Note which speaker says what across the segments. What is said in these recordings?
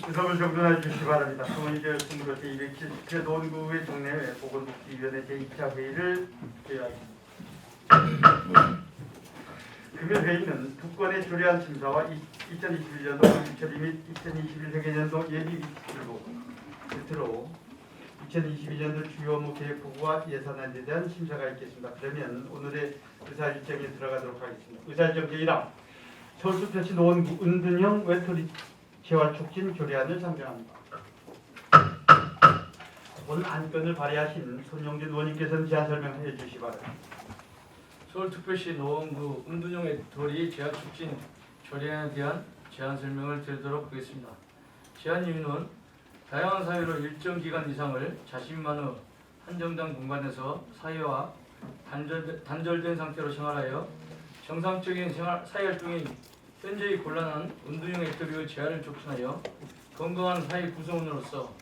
Speaker 1: 주석을 정돈해 주시기 바랍니다. 소원이 되었으므로 제270회 노원구의 동네회 보건복지위원회 제2차 회의를 개요하겠습니다. 금일 회의는 두 건의 조례안 심사와 2021년도 공처리 및 2021 회계년도 예비 비치를 끝으로 2022년도 주요 업무 계획 보고와 예산안에 대한 심사가 있겠습니다. 그러면 오늘의 의사 일정에 들어가도록 하겠습니다. 의사 일정 제1항 서울특별시 노원구 은둔형 외톨이 재활촉진 조례안을 상정합니다. 본 안건을 발의하신 손용진 의원님께서는 제안 설명해 주시기 바랍니다.
Speaker 2: 서울특별시 노원구 은둔형 외톨이 재활촉진 조례안에 대한 제안 설명을 드리도록 하겠습니다. 제안 이유는 다양한 사유로 일정 기간 이상을 자신만의 한정된 공간에서 사회와 단절된 상태로 생활하여 정상적인 사회활동이 현재의 곤란한 은둔형 외톨이의 재활을 촉진하여 건강한 사회 구성원으로서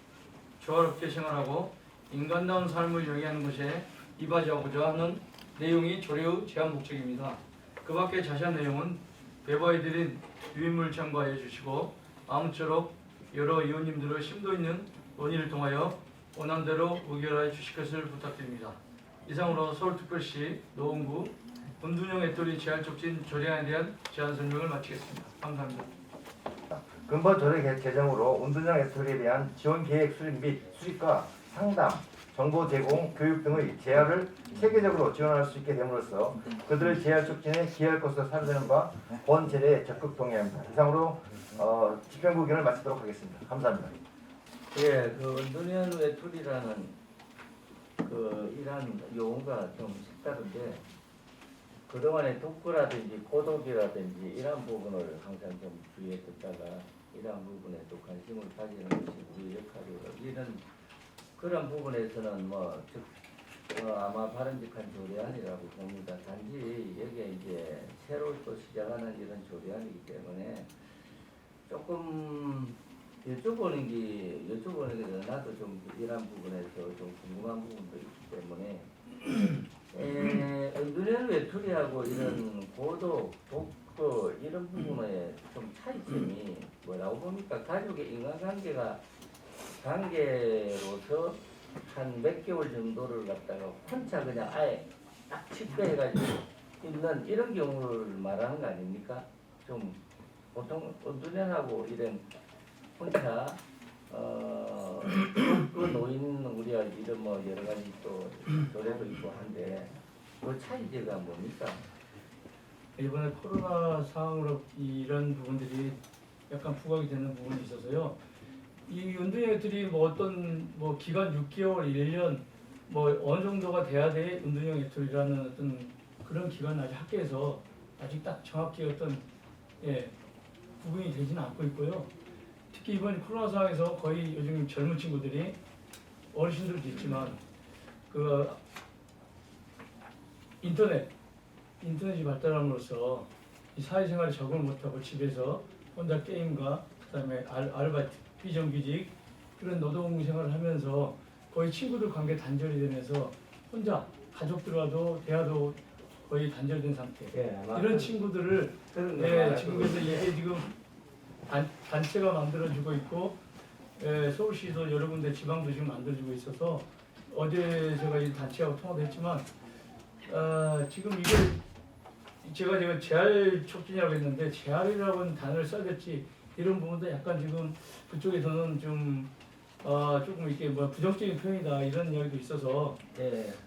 Speaker 2: 조화롭게 생활하고 인간다운 삶을 영위하는 것에 이바지하고자 하는 내용이 조례의 제안 목적입니다. 그 밖에 자세한 내용은 배부해드린 유인물 참고하여 주시고 아무쪼록 여러 의원님들의 심도 있는 논의를 통하여 원안대로 의결하여 주실 것을 부탁드립니다. 이상으로 서울특별시 노원구 은둔형 외톨이 재활촉진 조례안에 대한 제안 설명을 마치겠습니다. 감사합니다.
Speaker 3: 근본 조례 개정으로 은둔형 외톨이에 대한 지원 계획 수립 및 수립과 상담, 정보 제공, 교육 등의 재활을 체계적으로 지원할 수 있게 됨으로써 그들의 재활 촉진에 기여할 것으로 사료되는 바 본 제례에 적극 동의합니다. 이상으로 집행부 의견을 마치도록 하겠습니다. 감사합니다.
Speaker 4: 예, 그 은둔형 외톨이라는 이란 용어가 좀 색다른데 그동안에 독거라든지 고독이라든지 이런 부분을 항상 좀 주의해 듣다가 이런 부분에 또 관심을 가지는 것이 우리 역할이고 이런 그런 부분에서는 아마 바람직한 조례안이라고 봅니다. 단지 여기에 이제 새로 또 시작하는 이런 조례안이기 때문에 조금 여쭤보는 게 나도 좀 이런 부분에서 좀 궁금한 부분도 있기 때문에 은둔형 외톨이하고 이런 고독, 독거 이런 부분에 좀 차이점이 뭐라고 봅니까? 가족의 관계로서 한 몇 개월 정도를 갖다가 혼자 그냥 아예 딱 집배해가지고 있는 이런 경우를 말하는 거 아닙니까? 좀 보통 은둔형하고 이런 혼자 그 노인 우리가 이런 여러 가지 또 조례도 있고 한데 그 차이가 뭡니까?
Speaker 2: 이번에 코로나 상황으로 이런 부분들이 약간 부각이 되는 부분이 있어서요. 이 은둔형 외톨이 어떤 기간 6개월, 1년 어느 정도가 돼야 돼 은둔형 외톨이라는 어떤 그런 기간 아직 학계에서 아직 딱 정확히 어떤 구분이 되지는 않고 있고요. 특히 이번 코로나 상황에서 거의 요즘 젊은 친구들이 어르신들도 있지만 그 인터넷이 발달함으로써 이 사회생활에 적응을 못하고 집에서 혼자 게임과 그다음에 아르바이트, 비정규직 그런 노동생활을 하면서 거의 친구들 관계 단절이 되면서 혼자 가족들과도 대화도 거의 단절된 상태. 이런 친구들을 지금 그래서 이게 지금 단체가 만들어지고 있고 서울시도 여러 군데 지방도 지금 만들어지고 있어서 어제 제가 이 단체하고 통화도 했지만 지금 이걸 제가 재활 촉진이라고 했는데 재활이라고 하는 단어를 써야 될지 이런 부분도 약간 지금 그쪽에서는 좀 조금 이렇게 부정적인 표현이다 이런 이야기도 있어서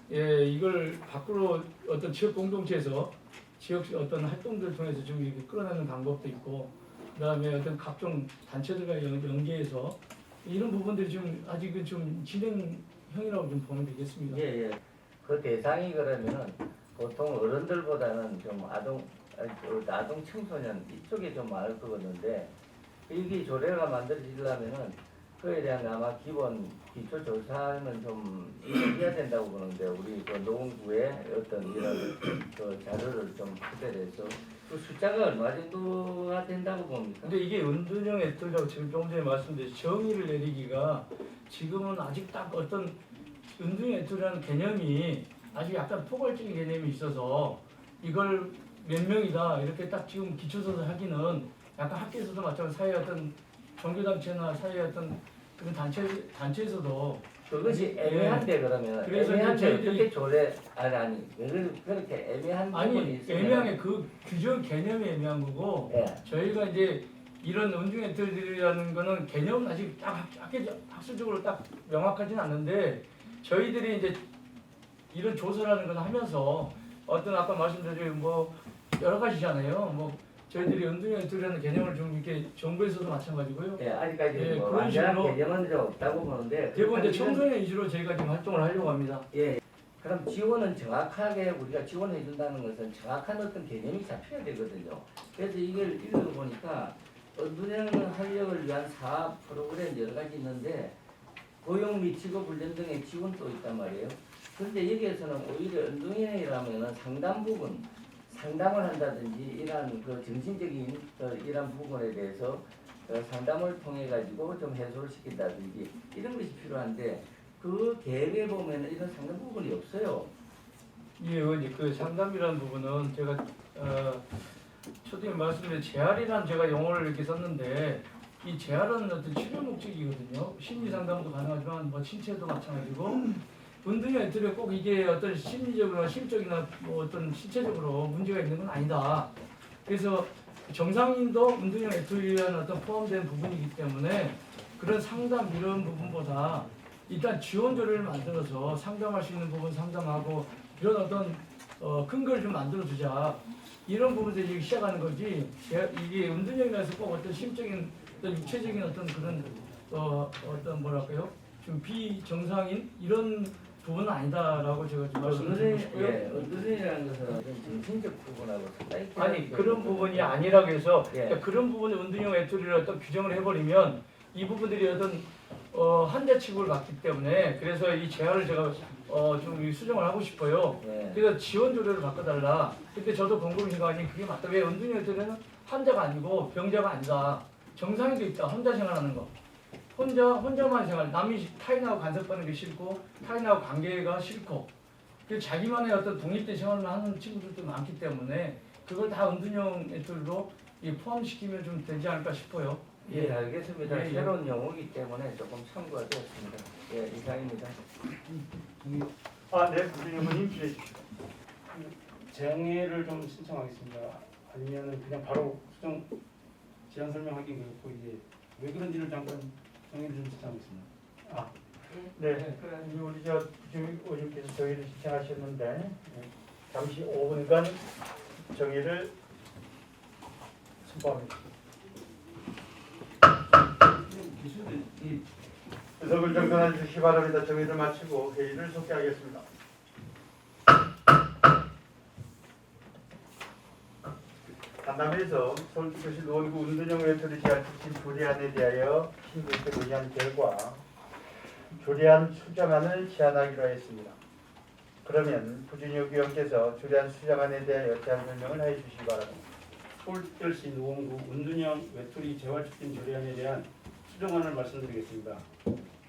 Speaker 2: 이걸 밖으로 어떤 지역 공동체에서 지역 어떤 활동들을 통해서 좀 이렇게 끌어내는 방법도 있고 그다음에 어떤 각종 단체들과 연계해서 이런 부분들이 좀 아직은 좀 진행형이라고 좀 보면 되겠습니다.
Speaker 4: 그 대상이 그러면은 보통 어른들보다는 좀 아동 청소년 이쪽에 좀 많을 거였는데 이게 조례가 만들어지려면은 그에 대한 아마 기본 기초 조사는 좀 해야 된다고 보는데 우리 그 노원구에 어떤 이런 그 자료를 좀 토대해서 그 숫자가 얼마 정도가 된다고 봅니까?
Speaker 2: 근데 이게 은둔형 외톨이라고 지금 조금 전에 말씀드린 정의를 내리기가 지금은 아직 딱 어떤 은둔형 외톨이라는 개념이 아직 약간 포괄적인 개념이 있어서 이걸 몇 명이다 이렇게 딱 지금 기초서서 하기는 약간 학교에서도 마찬가지로 사회 어떤 종교단체나 사회 어떤 그런 단체에서도
Speaker 4: 그것이
Speaker 2: 예.
Speaker 4: 애매한데 그러면
Speaker 2: 그래서
Speaker 4: 애매한데
Speaker 2: 저희들이-
Speaker 4: 어떻게 조례 아니 왜 그렇게 애매한 부분이
Speaker 2: 아니
Speaker 4: 있으면
Speaker 2: 애매한 게 그 규정 개념이 애매한 거고
Speaker 4: 예.
Speaker 2: 저희가 이제 이런 은중 엔트리라는 거는 개념은 아직 딱 학술적으로 딱 명확하진 않은데 저희들이 이제 이런 조사라는 걸 하면서 어떤 아까 말씀드린 뭐 여러 가지잖아요. 뭐 저희들이 은중 엔트리라는 개념을 좀 이렇게 정부에서도 마찬가지고요.
Speaker 4: 예, 아직까지
Speaker 2: 예,
Speaker 4: 뭐
Speaker 2: 그런
Speaker 4: 완전한
Speaker 2: 식으로
Speaker 4: 개념은 좀 없다고 보는데
Speaker 2: 대부분 이제
Speaker 4: 그렇다면
Speaker 2: 청소년 위주로 저희가 지금 활동을 하려고 합니다.
Speaker 4: 예. 그럼 지원은 정확하게 우리가 지원해 준다는 것은 정확한 어떤 개념이 잡혀야 되거든요. 그래서 이걸 읽어보니까 은둔형 활력을 위한 사업 프로그램 여러 가지 있는데 고용 및 직업 훈련 등의 지원도 있단 말이에요. 그런데 여기에서는 오히려 은둔형이라면은 상담 부분, 상담을 한다든지 이러한 그 정신적인 이러한 부분에 대해서 상담을 통해 가지고 좀 해소를 시킨다든지 이런 것이 필요한데 그 계획에 보면은 이런 상담 부분이 없어요.
Speaker 2: 예, 의원님 그 상담이라는 부분은 제가 초등에 말씀드린 재활이라는 제가 용어를 이렇게 썼는데 이 재활은 어떤 치료 목적이거든요. 심리 상담도 가능하지만 뭐 신체도 마찬가지고 은둔형 엔트리가 꼭 이게 어떤 심리적이나 심적이나 뭐 어떤 신체적으로 문제가 있는 건 아니다. 그래서 정상인도 은둔형 엔트리라는 어떤 포함된 부분이기 때문에 그런 상담 이런 부분보다 일단 지원 조례를 만들어서 상담할 수 있는 부분 상담하고 이런 어떤 근거를 좀 만들어 주자. 이런 부분에서 이제 시작하는 거지. 이게 은둔형이라서 꼭 어떤 심적인 어떤 육체적인 어떤 그런 어떤 뭐랄까요? 좀 비정상인 이런 부분은 아니다라고 제가 좀 말씀드리고 싶고요.
Speaker 4: 은둔형이라는 것은 어떤 정신적 부분하고 상당히
Speaker 2: 아니 그런 부분이 아니라고 해서
Speaker 4: 예.
Speaker 2: 그러니까 그런 부분을 은둔형 엔트리를 어떤 규정을 해버리면 이 부분들이 어떤 한대 취급을 받기 때문에 그래서 이 제안을 제가 좀 수정을 하고 싶어요.
Speaker 4: 예.
Speaker 2: 그래서 지원 조례를 바꿔달라. 근데 저도 곰곰이 생각하니 그게 맞다. 왜 은둔형 엔트리는 환자가 아니고 병자가 아니다. 정상인도 있다. 혼자 생활하는 거. 혼자만 생활. 남이 타인하고 간섭하는 게 싫고 타인하고 관계가 싫고 그리고 자기만의 어떤 독립된 생활을 하는 친구들도 많기 때문에 그걸 다 은둔형 엔트리로 포함시키면 좀 되지 않을까 싶어요.
Speaker 4: 예, 알겠습니다.
Speaker 2: 예, 예.
Speaker 4: 새로운 용어이기 때문에 조금 참고가 되었습니다. 예, 이상입니다.
Speaker 1: 네, 부진 의원님 주해 주십시오.
Speaker 5: 정의를 좀 신청하겠습니다. 아니면은 그냥 바로 수정 제안 설명하기 그렇고 이게 왜 그런지를 잠깐 정의를 좀 신청하겠습니다.
Speaker 1: 네, 우리 저 부진 의원님께서 정의를 신청하셨는데 잠시 5분간 정의를 선포합니다. 의석을 정돈해 주시기 바랍니다. 정의를 마치고 회의를 속개하겠습니다. 간담회에서 서울특별시 노원구 은둔형 외톨이 제한 특집 조례안에 대하여 신고에 논의한 결과 조례안 수정안을 제안하기로 했습니다. 그러면 부준혁 의원께서 조례안 수정안에 대하여 제안 설명을 해주시기 바랍니다.
Speaker 5: 서울특별시 노원구 은둔형 외톨이 재활촉진 조례안에 대한 수정안을 말씀드리겠습니다.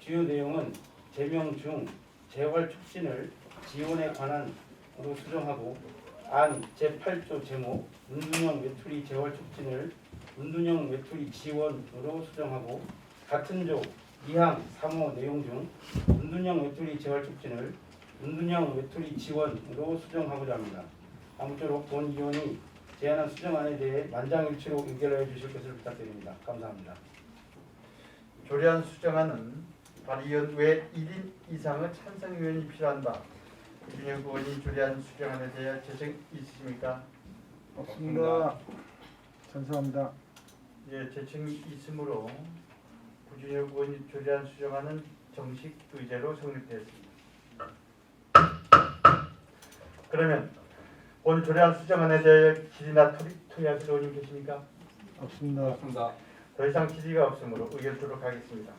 Speaker 5: 주요 내용은 제명 중 재활 촉진을 지원에 관한으로 수정하고 안 제8조 제목 은둔형 외톨이 재활 촉진을 은둔형 외톨이 지원으로 수정하고 같은 조 2항 3호 내용 중 은둔형 외톨이 재활 촉진을 은둔형 외톨이 지원으로 수정하고자 합니다. 아무쪼록 본 의원이 제안한 수정안에 대해 만장일치로 의결해 주실 것을 부탁드립니다. 감사합니다.
Speaker 1: 조례안 수정안은 발의원 외 1인 이상의 찬성 의원이 필요한다. 부준혁 의원이 조례안 수정안에 대해 제청 있으십니까?
Speaker 6: 없습니다. 찬성합니다.
Speaker 1: 예, 제청이 있으므로 부준혁 의원이 조례안 수정안은 정식 의제로 성립되었습니다. 그러면 본 조례안 수정안에 대해 질의나 토의하실 의원님 계십니까?
Speaker 6: 없습니다.
Speaker 1: 더 이상 질의가 없으므로 의결토록 하겠습니다.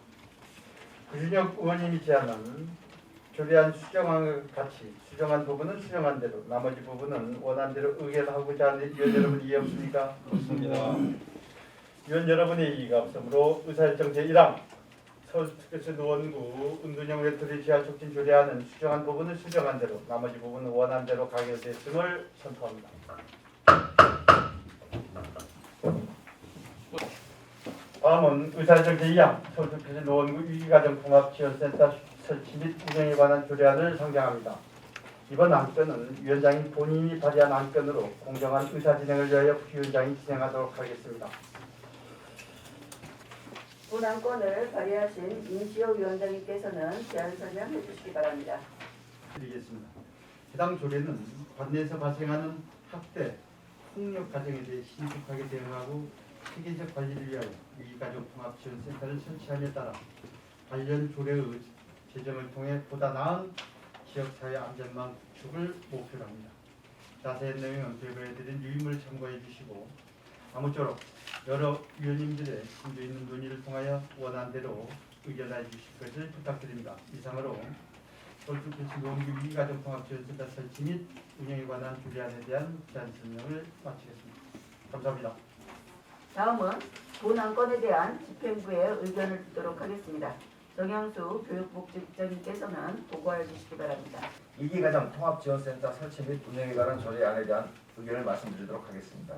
Speaker 1: 부준혁 의원님이 제안한 조례안 수정안과 같이 수정한 부분은 수정한 대로 나머지 부분은 원한 대로 의결하고자 하는 위원 여러분 이해 없습니까?
Speaker 6: 없습니다.
Speaker 1: 위원 여러분의 이의가 없으므로 의사일정 제1항 서울특별시 노원구 은둔형 외톨이 지하촉진 조례안은 수정한 부분은 수정한 대로 나머지 부분은 원한 대로 가결됐음을 선포합니다. 다음은 의사결정 2항 서울특별시 노원구 위기가정통합지원센터 설치 및 운영에 관한 조례안을 상정합니다. 이번 안건은 위원장이 본인이 발의한 안건으로 공정한 의사 진행을 위하여 부위원장이 진행하도록 하겠습니다.
Speaker 7: 본 안건을 발의하신 임시호 위원장님께서는 제안 설명해 주시기 바랍니다.
Speaker 1: 드리겠습니다. 해당 조례는 관내에서 발생하는 학대, 폭력 가정에 대해 신속하게 대응하고 체계적 관리를 위하여 위기가정통합지원센터를 설치함에 따라 관련 조례의 제정을 통해 보다 나은 지역사회 안전망 구축을 목표로 합니다. 자세한 내용은 제보해드린 유인물 참고해 주시고 아무쪼록 여러 위원님들의 심도 있는 논의를 통하여 원안대로 의견해 주실 것을 부탁드립니다. 이상으로 서울특별시 노원구 위기가정통합지원센터 설치 및 운영에 관한 조례안에 대한 제안 설명을 마치겠습니다. 감사합니다.
Speaker 7: 다음은 본 안건에 대한 집행부의 의견을 듣도록 하겠습니다. 정향수 교육복지국장님께서는 보고해 주시기 바랍니다.
Speaker 3: 위기가정 통합지원센터 설치 및 운영에 관한 조례안에 대한 의견을 말씀드리도록 하겠습니다.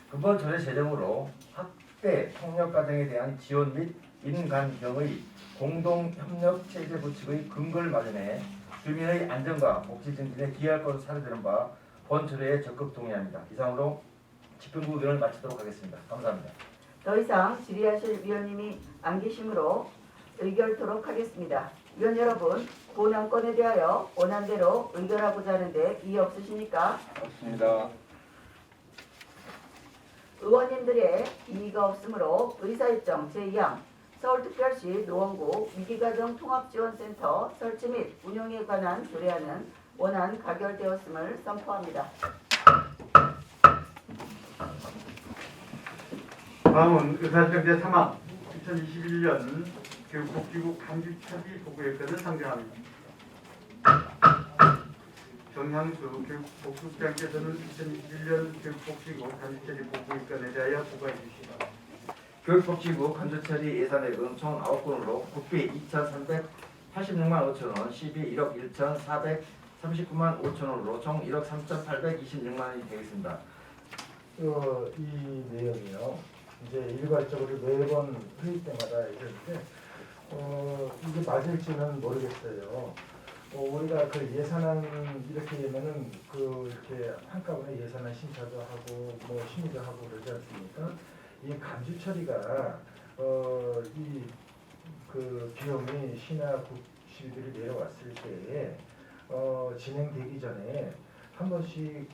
Speaker 3: 근본 조례 제정으로 학대, 폭력 가정에 대한 지원 및 인간경의 공동협력체제 구축의 근거를 마련해 주민의 안전과 복지 증진에 기여할 것으로 사례되는 바 본 조례에 적극 동의합니다. 이상으로 집행부 의견을 마치도록 하겠습니다. 감사합니다.
Speaker 7: 더 이상 질의하실 위원님이 안 계시므로 의결토록 하겠습니다. 위원 여러분, 본 안건에 대하여 원안대로 의결하고자 하는데 이의 없으십니까?
Speaker 6: 없습니다.
Speaker 7: 의원님들의 이의가 없으므로 의사일정 제2항 서울특별시 노원구 위기가정통합지원센터 설치 및 운영에 관한 조례안은 원안 가결되었음을 선포합니다.
Speaker 1: 다음은 의사결정 제3항 2021년 교육복지부 감규처리 보고예건을 상정합니다. 정향수 교육복지국장께서는 2021년 교육복지부 감규처리 보고예건에 대하여 보고해 주시기 바랍니다.
Speaker 3: 교육복지부 간주처리 예산액은 총 9건으로 국비 2,386만 5천원, 시비 1억 1,439만 5천원으로 총 1억 3,826만 원이 되겠습니다.
Speaker 6: 이 내용이요. 이제 일괄적으로 매번 회의 때마다 이랬는데 이게 맞을지는 모르겠어요. 우리가 그 예산안 이렇게 되면은 이렇게 한꺼번에 예산안 심사도 하고 뭐 심의도 하고 그러지 않습니까? 이 간주 처리가 이 그 비용이 시나 국시들이 내려왔을 때에 진행되기 전에 한 번씩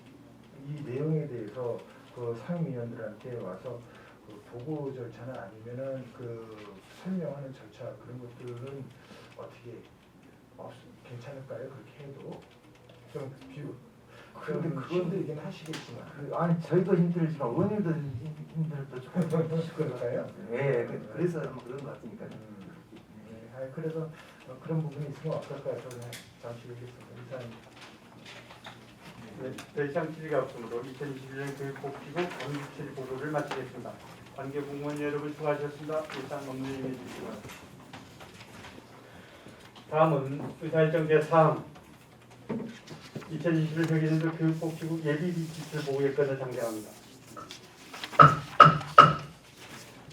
Speaker 6: 이 내용에 대해서 그 상임위원들한테 와서 그 보고 절차나 아니면은 그 설명하는 절차 그런 것들은 어떻게 괜찮을까요? 그렇게 해도 좀
Speaker 3: 그런데
Speaker 6: 좀
Speaker 3: 그건
Speaker 6: 힘들긴 하시겠지만
Speaker 3: 아니 저희도 힘들지만 의원님도 힘들도 조금
Speaker 6: 그럴까요?
Speaker 3: 예, 그래서 아마 그런 것 같으니까.
Speaker 6: 네, 그래서 그런 부분이 있으면 어떨까요? 저는 잠시 얘기했습니다. 이사님.
Speaker 1: 네, 더 이상 질의가 없으므로 2021년 교육복지부 감규처리 보고를 마치겠습니다. 관계 공무원 여러분 수고하셨습니다. 이상 업무임해 주시기 바랍니다. 다음은 의사일정 제4항 2021 회계년도 교육복지부 예비비 지출 보고예건을 상정합니다.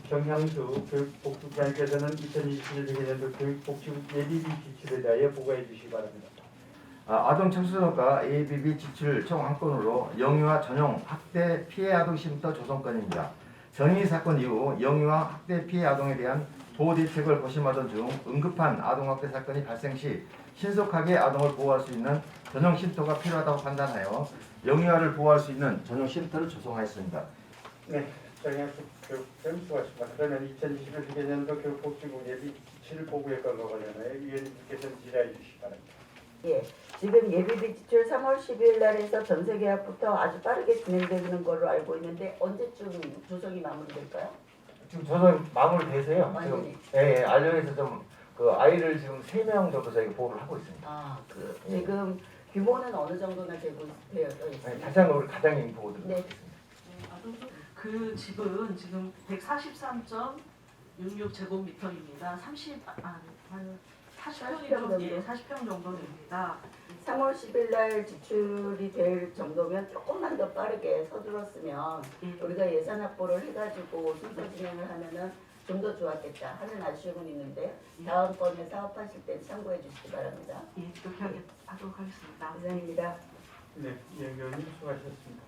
Speaker 1: 정향수 교육복지국장께서는 2021 회계년도 교육복지부 예비비 지출에 대하여 보고해 주시기 바랍니다.
Speaker 3: 아동 청소년과 ABB 지출 총 한 건으로 영유아 전용 학대 피해 아동 쉼터 조성건입니다. 정의 사건 이후 영유아 학대 피해 아동에 대한 보호 대책을 고심하던 중 응급한 아동 학대 사건이 발생 시 신속하게 아동을 보호할 수 있는 전용 쉼터가 필요하다고 판단하여 영유아를 보호할 수 있는 전용 쉼터를 조성하였습니다.
Speaker 1: 네, 정향수 교육장 수고하셨습니다. 그러면 2021 회계년도 교육복지부 예비 지출 보고예건과 관련해 위원님께서는 질의해 주시기 바랍니다.
Speaker 7: 예, 지금 예비비 지출 3월 12일 날에서 전세 계약부터 아주 빠르게 진행되는 걸로 알고 있는데 언제쯤 조성이 마무리될까요?
Speaker 3: 지금 조성 마무리돼서요. 지금
Speaker 7: 완전히.
Speaker 3: 알려에서 좀 그 아이를 지금 3명 정도 저희가 보호를 하고 있습니다.
Speaker 7: 지금 규모는 어느 정도나 되어 있습니까?
Speaker 3: 다시 한번 우리 과장님 보고 드리겠습니다.
Speaker 7: 네.
Speaker 8: 그 집은 지금 143.66제곱미터입니다. 40평이
Speaker 7: 40평
Speaker 8: 좀,
Speaker 7: 정도?
Speaker 8: 예, 40평 정도 됩니다.
Speaker 7: 3월 10일 날 지출이 될 정도면 조금만 더 빠르게 서둘렀으면
Speaker 8: 예.
Speaker 7: 우리가 예산 확보를 해가지고 순서 진행을 하면은 좀 더 좋았겠다 하는 아쉬움은 있는데 다음번에 사업하실 때 참고해 주시기 바랍니다.
Speaker 8: 예, 그렇게 하도록 하겠습니다.
Speaker 7: 이상입니다.
Speaker 1: 네, 이행위원님 수고하셨습니다.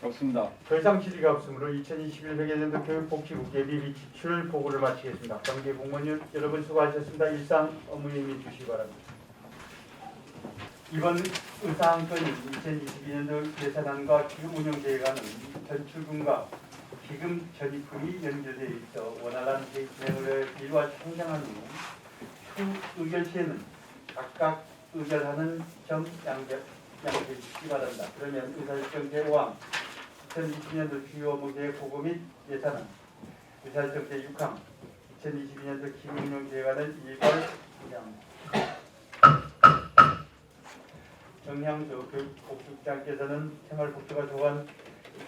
Speaker 9: 없습니다.
Speaker 1: 별상 질의가 없으므로 2021 회계연도 교육복지국 예비 및 지출 보고를 마치겠습니다. 관계 공무원 여러분 수고하셨습니다. 일상 업무 임해 주시기 바랍니다. 이번 의사항건인 2022년도 예산안과 기금 운영 계획안은 전출금과 기금 전입금이 연결되어 있어 원활한 계획 진행을 일과 상정한 후 의결 시에는 각각 의결하는 점 양해 주시기 바랍니다. 그러면 의사일정 제5항 2020년도 주요 업무 계획 보고 및 예산안 의사일정 제6항 2022년도 기금 운영 계획안을 일괄 상정합니다. 정향수 교육복지국장께서는 생활복지가 조한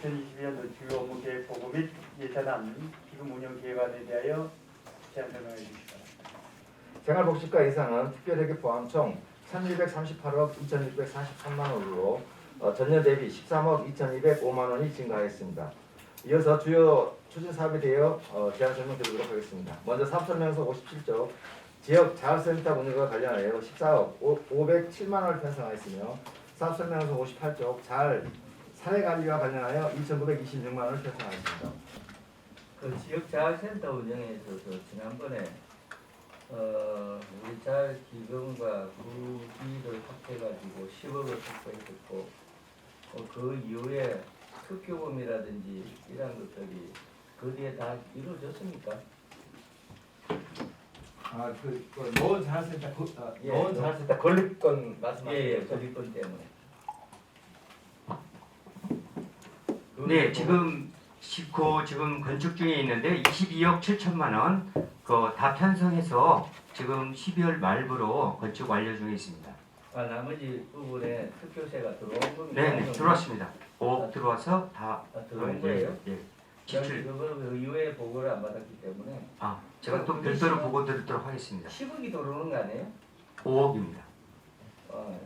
Speaker 1: 2022년도 주요 업무 계획 보고 및 예산안 기금 운영 계획안에 대하여 제안 설명해 주시기 바랍니다.
Speaker 3: 생활복지과 예산은 특별회계 포함 총 1,138억 2,643만 원으로 전년 대비 13억 2,205만 원이 증가하였습니다. 이어서 주요 추진 사업에 대해 제안 설명드리도록 하겠습니다. 먼저 사업설명서 57조 지역 자활센터 운영과 관련하여 14억 507만 원을 편성하였으며 사업설명서 58조 자활 사회관리와 관련하여 2,926만 원을 편성하였습니다.
Speaker 4: 그 지역자활센터 운영에 있어서 지난번에 우리 자활 기금과 구비를 합해가지고 10억을 확보했었고 그 이후에 특교금이라든지 이런 것들이 그 뒤에 다 이루어졌습니까?
Speaker 3: 노원 자활센터
Speaker 4: 예,
Speaker 3: 노원 자활센터 건립권
Speaker 4: 예, 건립권 때문에.
Speaker 10: 네, 지금 지금 건축 중에 있는데 22억 7천만 원 다 편성해서 지금 12월 말부로 건축 완료 중에 있습니다.
Speaker 4: 나머지 부분에 특교세가 들어온 겁니다.
Speaker 10: 네, 들어왔습니다. 5억 들어와서 다
Speaker 4: 들어온 거예요?
Speaker 10: 예. 지출.
Speaker 4: 그 이후에 보고를 안 받았기 때문에
Speaker 10: 제가 또 별도로 보고 드리도록 하겠습니다.
Speaker 4: 10억이 들어오는 거 아니에요?
Speaker 10: 5억입니다.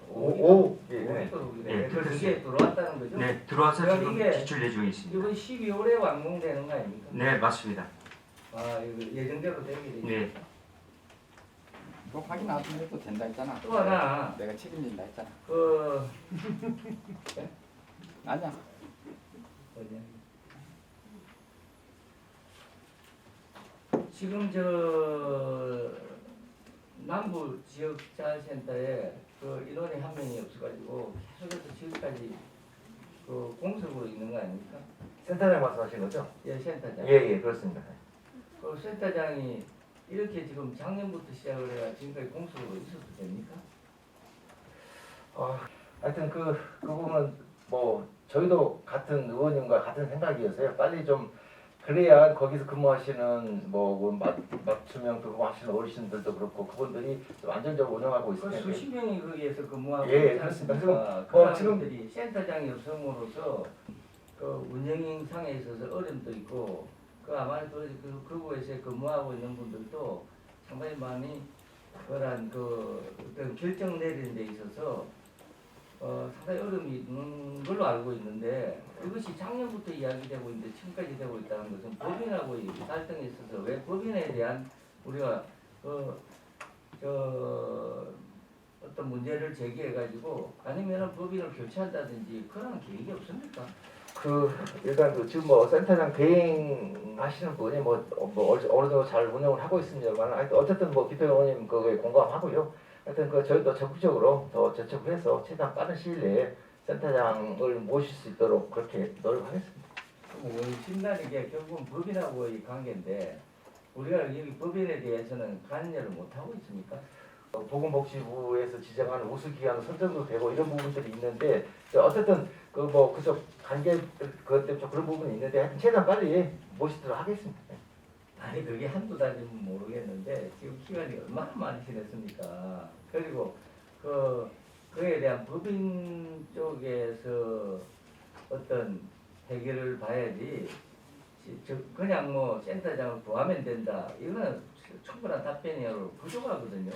Speaker 3: 5
Speaker 4: 5억이 들어오게
Speaker 10: 네,
Speaker 4: 돼. 그게
Speaker 10: 그렇습니다.
Speaker 4: 들어왔다는 거죠?
Speaker 10: 네, 들어와서
Speaker 4: 그럼
Speaker 10: 지금
Speaker 4: 이게
Speaker 10: 지출 예정에 있습니다.
Speaker 4: 이번 12월에 완공되는 거 아닙니까?
Speaker 10: 네, 맞습니다.
Speaker 4: 이거 예정대로 되게 되죠.
Speaker 10: 네.
Speaker 9: 이거 확인 안 해도 된다 했잖아.
Speaker 4: 또 하나
Speaker 9: 내가 책임진다 했잖아. 아니야.
Speaker 4: 뭐냐. 지금 저 남부 지역 자활센터에 그 인원이 한 명이 없어가지고 계속해서 지금까지 그 공석으로 있는 거 아닙니까?
Speaker 3: 센터장 말씀하신 거죠?
Speaker 4: 예, 센터장.
Speaker 3: 예, 그렇습니다.
Speaker 4: 그 센터장이 이렇게 지금 작년부터 시작을 해야 지금까지 공석으로 있어도 됩니까?
Speaker 3: 하여튼 그 부분은 뭐 저희도 같은 의원님과 같은 생각이어서요. 빨리 좀 그래야 거기서 근무하시는 맞춤형 근무하시는 어르신들도 그렇고 그분들이 좀 안정적으로 운영하고
Speaker 4: 그
Speaker 3: 있으니까
Speaker 4: 수십 명이 거기에서 근무하고
Speaker 3: 예,
Speaker 4: 있지
Speaker 3: 그렇습니다.
Speaker 4: 않습니까?
Speaker 3: 지금,
Speaker 4: 그
Speaker 3: 지금-
Speaker 4: 사람들이 센터장이 없음으로써 그 운영상에 있어서 어려움도 있고 아마 그곳에 근무하고 있는 분들도 상당히 많이 그런 어떤 결정 내리는 데 있어서 상당히 어려움이 있는 걸로 알고 있는데 이것이 작년부터 이야기되고 있는데 지금까지 되고 있다는 것은 법인하고 이 갈등이 있어서 왜 법인에 대한 우리가 어떤 문제를 제기해가지고 아니면 법인을 교체한다든지 그런 계획이 없습니까?
Speaker 3: 일단 지금 센터장 대행하시는 분이 어느 정도 잘 운영을 하고 있습니다만 하여튼 어쨌든 기도 의원님 그거에 공감하고요. 하여튼 저희도 적극적으로 더 저촉을 해서 최대한 빠른 시일 내에 센터장을 모실 수 있도록 그렇게 노력하겠습니다.
Speaker 4: 원심다는 게 결국은 법인하고의 관계인데 우리가 여기 법인에 대해서는 관여를 못 하고 있습니까?
Speaker 3: 보건복지부에서 지정하는 우수기관 선정도 되고 이런 부분들이 있는데 어쨌든 그쪽 관계 그것 때문에 좀 그런 부분이 있는데 하여튼 최대한 빨리 모시도록 하겠습니다.
Speaker 4: 아니 그게 한두 달이면 모르겠는데 지금 기간이 얼마나 많이 지났습니까? 그리고 그에 대한 법인 쪽에서 어떤 해결을 봐야지 그냥 뭐 센터장을 구하면 된다. 이거는 충분한 답변이야로 부족하거든요.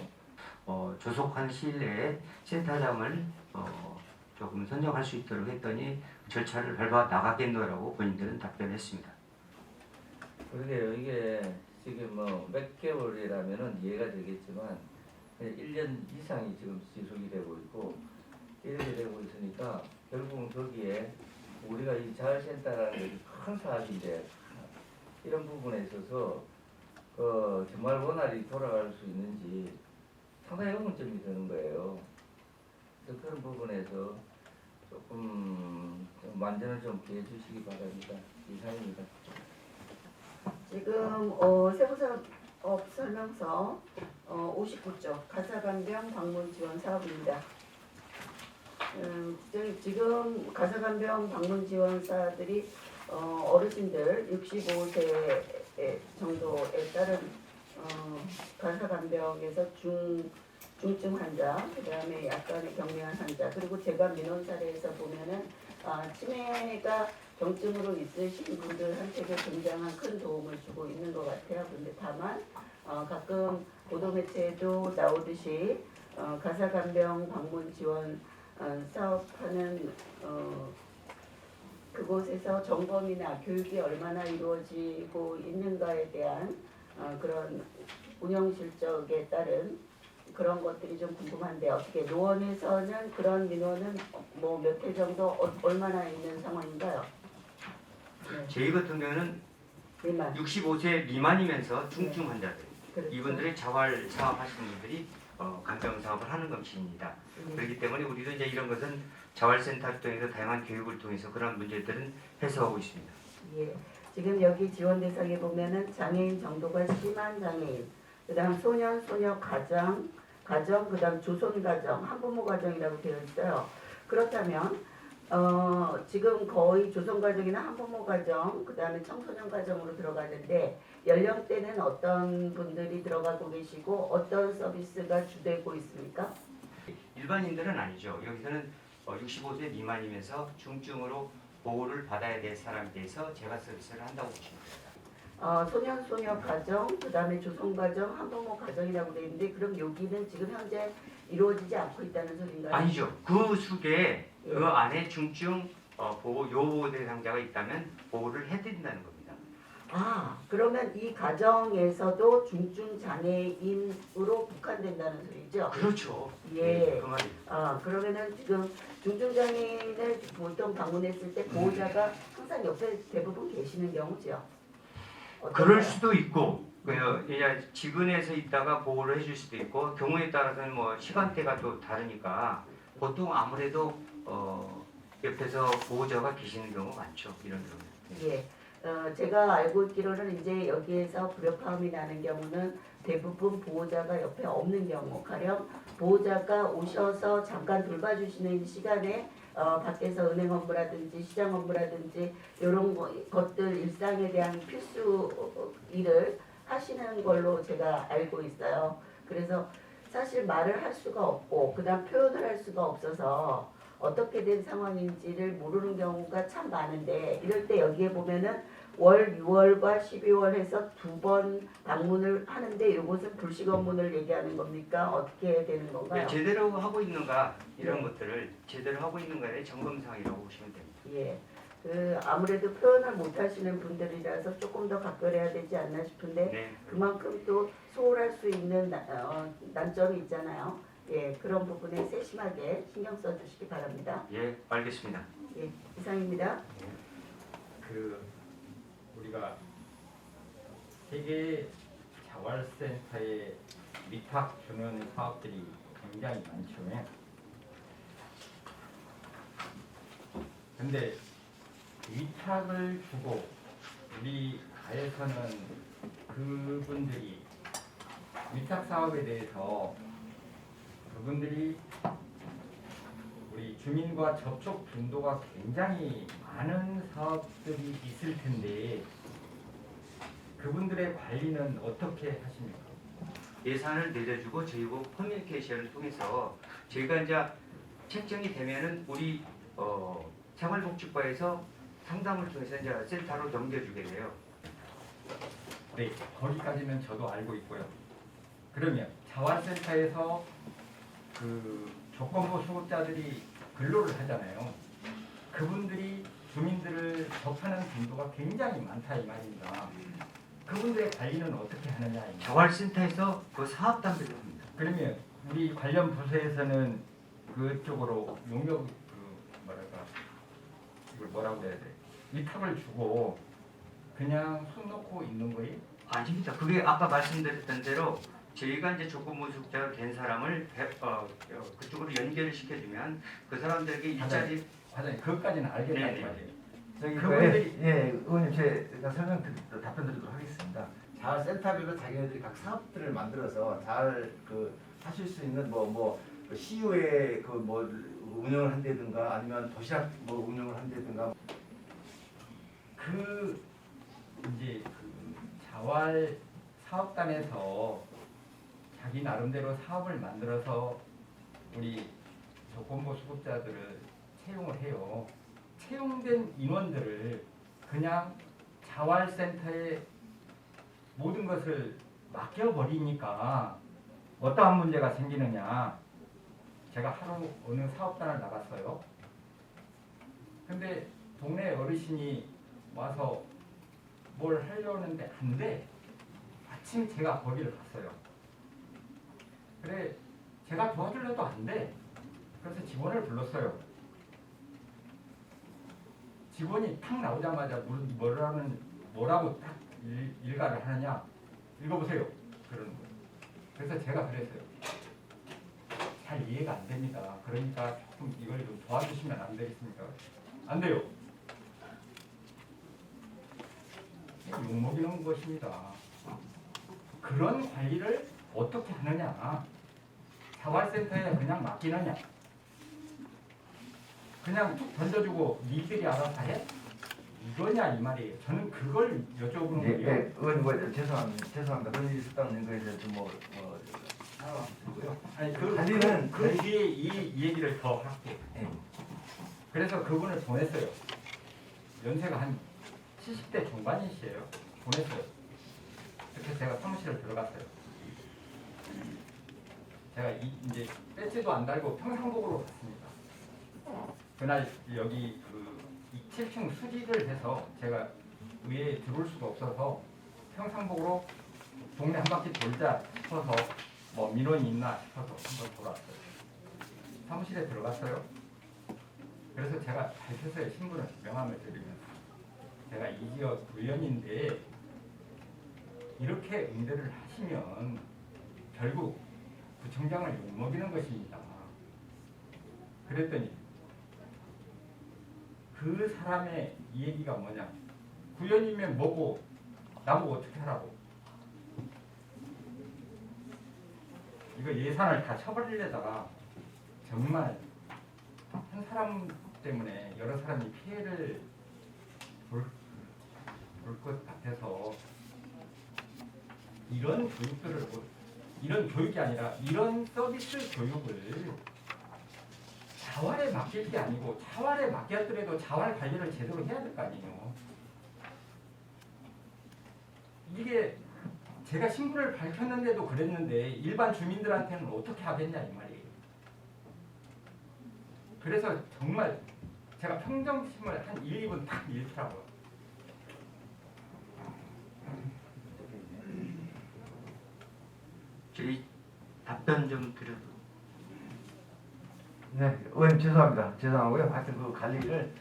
Speaker 10: 조속한 시일 내에 센터장을 조금 선정할 수 있도록 했더니 절차를 밟아 나가겠노라고 본인들은 답변했습니다.
Speaker 4: 그러게요. 이게 지금 뭐 몇 개월이라면은 이해가 되겠지만 1년 이상이 지금 지속이 되고 있고 이렇게 되고 있으니까 결국은 거기에 우리가 이 자활센터라는 것이 큰 사업인데 이런 부분에 있어서 정말 원활히 돌아갈 수 있는지 상당히 의문점이 드는 거예요. 그래서 그런 부분에서 조금 만전을 좀 기해 주시기 바랍니다. 이상입니다.
Speaker 7: 지금 세부사업 설명서 59쪽 가사간병 방문 지원 사업입니다. 지금 가사간병 방문 지원사들이 어르신들 65세 정도에 따른 가사간병에서 중증 환자, 그 다음에 약간의 경미한 환자, 그리고 제가 민원 사례에서 보면은 치매가 경증으로 있으신 분들한테도 굉장한 큰 도움을 주고 있는 것 같아요. 그런데 다만 가끔 보도매체에도 나오듯이 가사간병 방문 지원 사업하는 그곳에서 점검이나 교육이 얼마나 이루어지고 있는가에 대한 그런 운영 실적에 따른 그런 것들이 좀 궁금한데 어떻게 노원에서는 그런 민원은 뭐 몇 회 정도 얼마나 있는 상황인가요? 네.
Speaker 10: 저희 같은 경우는
Speaker 7: 미만.
Speaker 10: 65세 미만이면서 중증 환자들
Speaker 7: 그렇죠.
Speaker 10: 이분들의 자활 사업 하시는 분들이 간병 사업을 하는 것입니다. 그렇기 때문에 우리도 이제 이런 것은 자활센터를 통해서 다양한 교육을 통해서 그런 문제들은 해소하고 있습니다.
Speaker 7: 예. 지금 여기 지원 대상에 보면은 장애인 정도가 심한 장애인, 그다음 소년, 소녀 가정, 그다음 조손 가정, 한부모 가정이라고 되어 있어요. 그렇다면 지금 거의 조손 가정이나 한부모 가정, 그다음에 청소년 가정으로 들어가는데 연령대는 어떤 분들이 들어가고 계시고 어떤 서비스가 주되고 있습니까?
Speaker 10: 일반인들은 아니죠. 여기서는 65세 미만이면서 중증으로 보호를 받아야 될 사람에 대해서 재가 서비스를 한다고 보시면 됩니다.
Speaker 7: 소년, 소녀 가정, 그다음에 조손 가정, 한부모 가정이라고 되어 있는데 그럼 여기는 지금 현재 이루어지지 않고 있다는 소린가요?
Speaker 10: 아니죠. 그 속에 그 안에 중증 보호 요보 대상자가 있다면 보호를 해드린다는 겁니다.
Speaker 7: 그러면 이 가정에서도 중증 장애인으로 국한된다는 소리죠?
Speaker 10: 그렇죠.
Speaker 7: 예.
Speaker 10: 그 말입니다.
Speaker 7: 그러면은 지금 중증 장애인을 보통 방문했을 때 보호자가 항상 옆에 대부분 계시는 경우죠? 어떤가요?
Speaker 10: 그럴 수도 있고 이제 직원에서 있다가 보호를 해줄 수도 있고 경우에 따라서는 뭐 시간대가 또 다르니까 보통 아무래도 옆에서 보호자가 계시는 경우가 많죠. 이런 경우.
Speaker 7: 예. 제가 알고 있기로는 이제 여기에서 불협화음이 나는 경우는 대부분 보호자가 옆에 없는 경우, 가령 보호자가 오셔서 잠깐 돌봐주시는 시간에 밖에서 은행 업무라든지 시장 업무라든지 이런 것들 일상에 대한 필수 일을 하시는 걸로 제가 알고 있어요. 그래서 사실 말을 할 수가 없고 그다음 표현을 할 수가 없어서 어떻게 된 상황인지를 모르는 경우가 참 많은데 이럴 때 여기에 보면은 월 6월과 12월 해서 2번 방문을 하는데 이것은 불식 업무를 얘기하는 겁니까? 어떻게 되는 건가요?
Speaker 10: 제대로 하고 있는가 이런 것들을 제대로 하고 있는가의 점검사항이라고 보시면 됩니다.
Speaker 7: 예. 아무래도 표현을 못 하시는 분들이라서 조금 더 각별해야 되지 않나 싶은데
Speaker 10: 네.
Speaker 7: 그만큼 또 소홀할 수 있는 난점이 있잖아요. 예, 그런 부분에 세심하게 신경 써주시기 바랍니다.
Speaker 10: 예, 알겠습니다.
Speaker 7: 예, 이상입니다.
Speaker 9: 우리가 세계 자활센터의 위탁 주는 사업들이 굉장히 많죠. 근데 위탁을 주고 우리 가에서는 그분들이 위탁 사업에 대해서 그분들이 우리 주민과 접촉 빈도가 굉장히 많은 사업들이 있을 텐데 그분들의 관리는 어떻게 하십니까?
Speaker 10: 예산을 내려주고 저희고 커뮤니케이션을 통해서 저희가 이제 책정이 되면은 우리 생활복지과에서 상담을 통해서 이제 센터로 넘겨주게 돼요.
Speaker 9: 네, 거기까지는 저도 알고 있고요. 그러면 자활센터에서 그 조건부 수급자들이 근로를 하잖아요. 그분들이 주민들을 접하는 빈도가 굉장히 많다 이 말입니다. 그분들의 관리는 어떻게 하느냐 이 말입니다.
Speaker 10: 자활센터에서 그 사업 단계를 합니다.
Speaker 9: 그러면 우리 관련 부서에서는 그쪽으로 용역 뭐랄까 이걸 뭐라고 해야 돼? 위탁을 주고 그냥 손 놓고 있는 거예요?
Speaker 10: 아닙니다. 그게 아까 말씀드렸던 대로 저희가 이제 조건무숙자가 된 사람을 그쪽으로 연결을 시켜주면 그 사람들에게 일자리
Speaker 9: 과장님 그것까지는 알겠다는
Speaker 10: 네네.
Speaker 9: 말이에요.
Speaker 3: 저기
Speaker 9: 그분들이-
Speaker 3: 예, 의원님 제가 답변 드리도록 하겠습니다. 자활센터별로 자기네들이 각 사업들을 만들어서 잘 그 하실 수 있는 그 CU에 그 뭐 운영을 한다든가 아니면 도시락 뭐 운영을 한다든가
Speaker 9: 그 이제 그 자활 사업단에서 자기 나름대로 사업을 만들어서 우리 조건부 수급자들을 채용을 해요. 채용된 인원들을 그냥 자활센터에 모든 것을 맡겨버리니까 어떠한 문제가 생기느냐. 제가 하루 어느 사업단을 나갔어요. 근데 동네 어르신이 와서 뭘 하려는데 안 돼. 마침 제가 거기를 갔어요. 그래 제가 도와주려도 안 돼. 그래서 직원을 불렀어요. 직원이 탁 나오자마자 뭐라고 딱 일가를 하느냐. 읽어보세요. 그러는 거예요. 그래서 제가 그랬어요. 잘 이해가 안 됩니다. 그러니까 조금 이걸 좀 도와주시면 안 되겠습니까? 안 돼요. 욕먹이는 것입니다. 그런 관리를 어떻게 하느냐. 자활센터에 그냥 맡기느냐. 그냥 툭 던져주고 니들이 알아서 해? 이거냐 이 말이에요. 저는 그걸 여쭤보는
Speaker 3: 예,
Speaker 9: 거예요.
Speaker 3: 예, 의원님 죄송합니다. 그런 일이 있었다는 거에 대해서 사과드리고요.
Speaker 9: 아니
Speaker 3: 관리는
Speaker 9: 그 뒤에 이 얘기를 더 할게요.
Speaker 3: 예.
Speaker 9: 그래서 그분을 보냈어요. 연세가 한 70대 중반이시에요. 보냈어요. 그래서 제가 사무실을 들어갔어요. 제가 이제 배지도 안 달고 평상복으로 갔습니다. 그날 여기 그 7층 수리를 해서 제가 의회에 들어올 수가 없어서 평상복으로 동네 한 바퀴 돌자 싶어서 뭐 민원이 있나 싶어서 한번 돌아왔어요. 사무실에 들어갔어요. 그래서 제가 밝혀서의 신분을 명함을 드리면서 제가 이 지역 의원인데 이렇게 응대를 하시면 결국 구청장을 욕먹이는 것입니다. 그랬더니 그 사람의 얘기가 뭐냐. 구현이면 뭐고 나보고 어떻게 하라고. 이거 예산을 다 쳐버리려다가 정말 한 사람 때문에 여러 사람이 피해를 볼 것 같아서 이런 교육들을 이런 교육이 아니라 이런 서비스 교육을 자활에 맡길 게 아니고 자활에 맡겼더라도 자활 관리를 제대로 해야 될 거 아니에요. 이게 제가 신분을 밝혔는데도 그랬는데 일반 주민들한테는 어떻게 하겠냐 이 말이에요. 그래서 정말 제가 평정심을 한 1, 2분 딱 잃더라고요.
Speaker 10: 저희 답변 좀 드려도.
Speaker 3: 네, 의원님 죄송하고요. 하여튼 그 관리를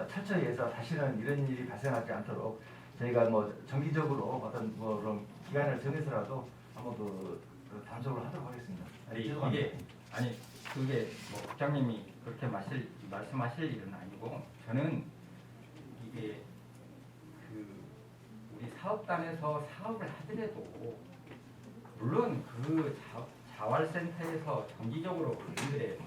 Speaker 3: 철저히 해서 다시는 이런 일이 발생하지 않도록 저희가 뭐 정기적으로 어떤 뭐 그런 기간을 정해서라도 한번 그 단속을 하도록 하겠습니다.
Speaker 9: 그게 뭐 국장님이 그렇게 말씀하실 일은 아니고 저는 이게 그 우리 사업단에서 사업을 하더라도 물론 그 자활센터에서 정기적으로 우리들의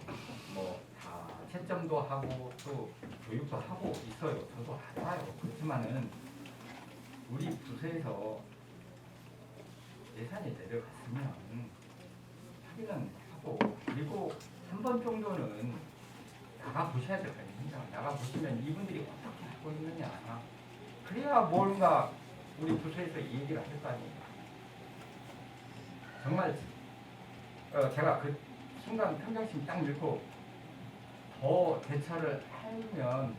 Speaker 9: 뭐 다 채점도 하고 또 교육도 하고 있어요. 저도 알아요. 그렇지만은 우리 부서에서 예산이 내려갔으면 하기는 하고 그리고 한 번 정도는 나가 보셔야 될 거 아니에요. 나가 보시면 이분들이 어떻게 하고 있느냐. 그래야 뭔가 우리 부서에서 얘기를 할 거 아니에요. 정말 제가 그 순간 평정심 딱 넣고 더 대처를 하면